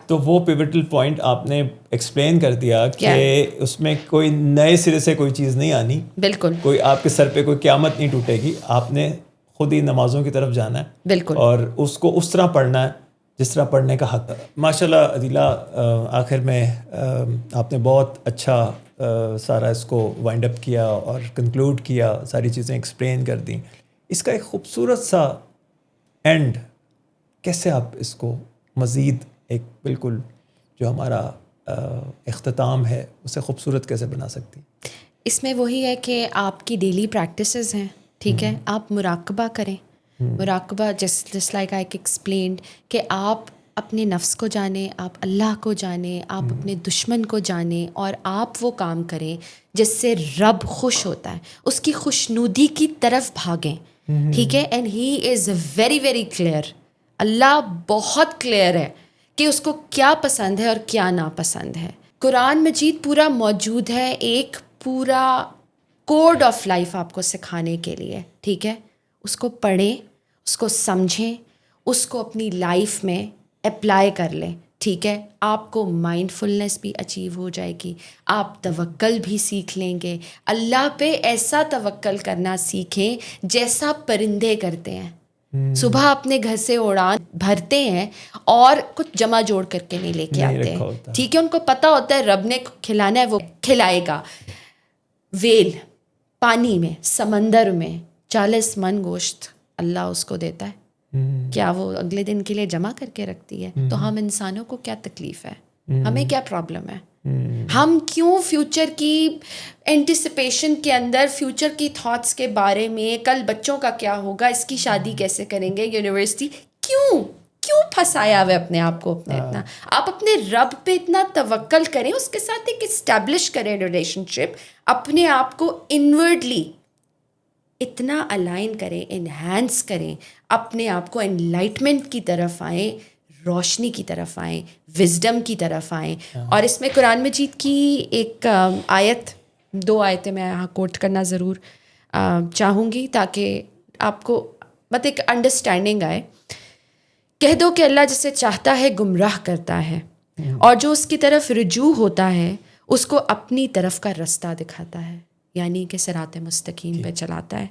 تو وہ پیوٹل پوائنٹ آپ نے ایکسپلین کر دیا کہ اس میں کوئی نئے سرے سے کوئی چیز نہیں آنی. بالکل, کوئی آپ کے سر پہ کوئی قیامت نہیں ٹوٹے گی. آپ نے خود ہی نمازوں کی طرف جانا ہے, بالکل, اور اس کو اس طرح پڑھنا ہے جس طرح پڑھنے کا حق ہے. ماشاء اللہ عدیلہ, آخر میں آپ نے بہت اچھا سارا اس کو وائنڈ اپ کیا اور کنکلوڈ کیا, ساری چیزیں ایکسپلین کر دیں. اس کا ایک خوبصورت سا اینڈ, کیسے آپ اس کو مزید ایک بالکل جو ہمارا اختتام ہے اسے خوبصورت کیسے بنا سکتی؟ اس میں وہی ہے کہ آپ کی ڈیلی پریکٹسز ہیں, ٹھیک ہے, آپ مراقبہ کریں. مراقبہ جس لائک آئی ایکسپلینڈ کہ آپ اپنے نفس کو جانیں, آپ اللہ کو جانیں, آپ اپنے دشمن کو جانیں, اور آپ وہ کام کریں جس سے رب خوش ہوتا ہے, اس کی خوشنودی کی طرف بھاگیں. ٹھیک ہے, and he is very very clear. اللہ بہت کلیئر ہے کہ اس کو کیا پسند ہے اور کیا ناپسند ہے. قرآن مجید پورا موجود ہے, ایک پورا کوڈ آف لائف آپ کو سکھانے کے لیے. ٹھیک ہے, اس کو پڑھیں, اس کو سمجھیں, اس کو اپنی لائف میں اپلائی کر لیں. ٹھیک ہے, آپ کو مائنڈ فلنس بھی اچیو ہو جائے گی, آپ توکل بھی سیکھ لیں گے. اللہ پہ ایسا توکل کرنا سیکھیں جیسا پرندے کرتے ہیں. صبح اپنے گھر سے اڑان بھرتے ہیں اور کچھ جمع جوڑ کر کے نہیں لے کے آتے ہیں. ٹھیک ہے, ان کو پتہ ہوتا ہے رب نے کھلانا ہے, وہ کھلائے گا. ویل پانی میں, سمندر میں 40 من گوشت اللہ اس کو دیتا ہے, کیا وہ اگلے دن کے لیے جمع کر کے رکھتی ہے؟ تو ہم انسانوں کو کیا تکلیف ہے, ہمیں کیا پرابلم ہے؟ ہم کیوں فیوچر کی اینٹیسپیشن کے اندر, فیوچر کی تھاٹس کے بارے میں, کل بچوں کا کیا ہوگا, اس کی شادی کیسے کریں گے, یونیورسٹی, کیوں پھنسایا ہوا اپنے آپ کو اپنے اتنا؟ آپ اپنے رب پہ اتنا توکل کریں, اس کے ساتھ ایک اسٹیبلش کریں ریلیشن شپ, اپنے آپ کو انورڈلی اتنا الائن کریں, انہینس کریں, اپنے آپ کو انلائٹمنٹ کی طرف آئیں, روشنی کی طرف آئیں, وزڈم کی طرف آئیں. اور اس میں قرآن مجید کی ایک آیت, 2 آیتیں میں یہاں کوٹ کرنا ضرور چاہوں گی تاکہ آپ کو ایک انڈرسٹینڈنگ آئے. کہہ دو کہ اللہ جسے چاہتا ہے گمراہ کرتا ہے, اور جو اس کی طرف رجوع ہوتا ہے اس کو اپنی طرف کا رستہ دکھاتا ہے, یعنی کہ صراط مستقیم پہ چلاتا ہے.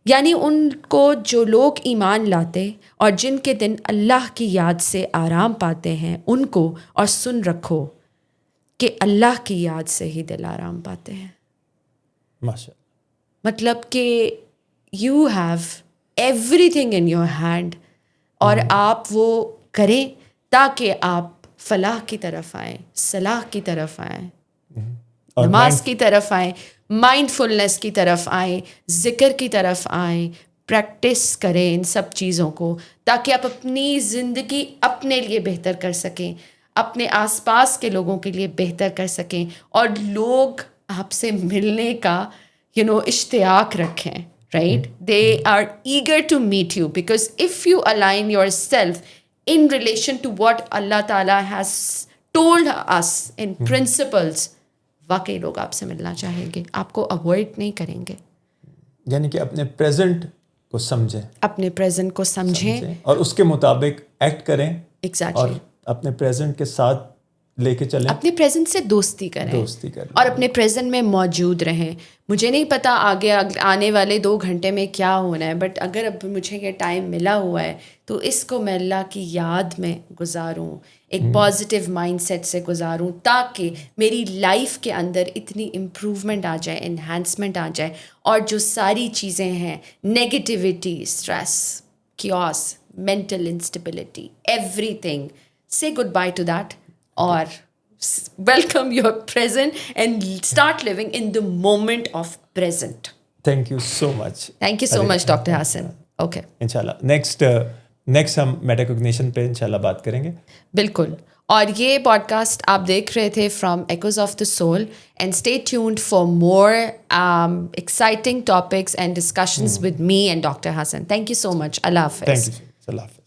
یعنی ان کو جو لوگ ایمان لاتے اور جن کے دن اللہ کی یاد سے آرام پاتے ہیں ان کو, اور سن رکھو کہ اللہ کی یاد سے ہی دل آرام پاتے ہیں. مطلب کہ you have every thing in your hand, اور آپ وہ کریں تاکہ آپ فلاح کی طرف آئیں, صلاح کی طرف آئیں, نماز کی طرف آئیں, مائنڈ فلنس کی طرف آئیں, ذکر کی طرف آئیں, پریکٹس کریں ان سب چیزوں کو, تاکہ آپ اپنی زندگی اپنے لیے بہتر کر سکیں, اپنے آس پاس کے لوگوں کے لیے بہتر کر سکیں اور لوگ آپ سے ملنے کا اشتیاق رکھیں. Right? They are eager to meet you because if you align yourself in relation to what Allah Ta'ala has told us in principles, واقعی لوگ آپ سے ملنا چاہیں گے, آپ کو اوائڈ نہیں کریں گے. یعنی کہ اپنے پریزنٹ کو سمجھیں, اپنے پریزنٹ کو سمجھیں اور اس کے مطابق ایکٹ کریں, ایگزیکٹلی, اور اپنے پریزنٹ کے ساتھ لے کے چلیں, اپنے پریزنٹ سے دوستی کریں اور اپنے پریزنٹ میں موجود رہیں. مجھے نہیں پتا آگے آنے والے 2 گھنٹے میں کیا ہونا ہے, بٹ اگر اب مجھے یہ ٹائم ملا ہوا ہے تو اس کو میں اللہ کی یاد میں گزاروں, ایک پازیٹیو مائنڈ سیٹ سے گزاروں, تاکہ میری لائف کے اندر اتنی امپروومنٹ آ جائے, انہینسمنٹ آ جائے, اور جو ساری چیزیں ہیں negativity, stress, chaos, mental instability, everything, سے گڈ بائی ٹو دیٹ اور welcome your present and start living in the moment of present. Thank you so much. Thank you so much, Dr. Hassan. Okay. انشاءاللہ next ہم میٹاکوگنیشن پہ انشاءاللہ بات کریں گے. بالکل. اور یہ پوڈ کاسٹ آپ دیکھ رہے تھے from echoes of the soul, and stay tuned for more exciting topics and discussions with me and doctor Hasan. Thank you so much. اللہ حافظ. Thank you. اللہ حافظ.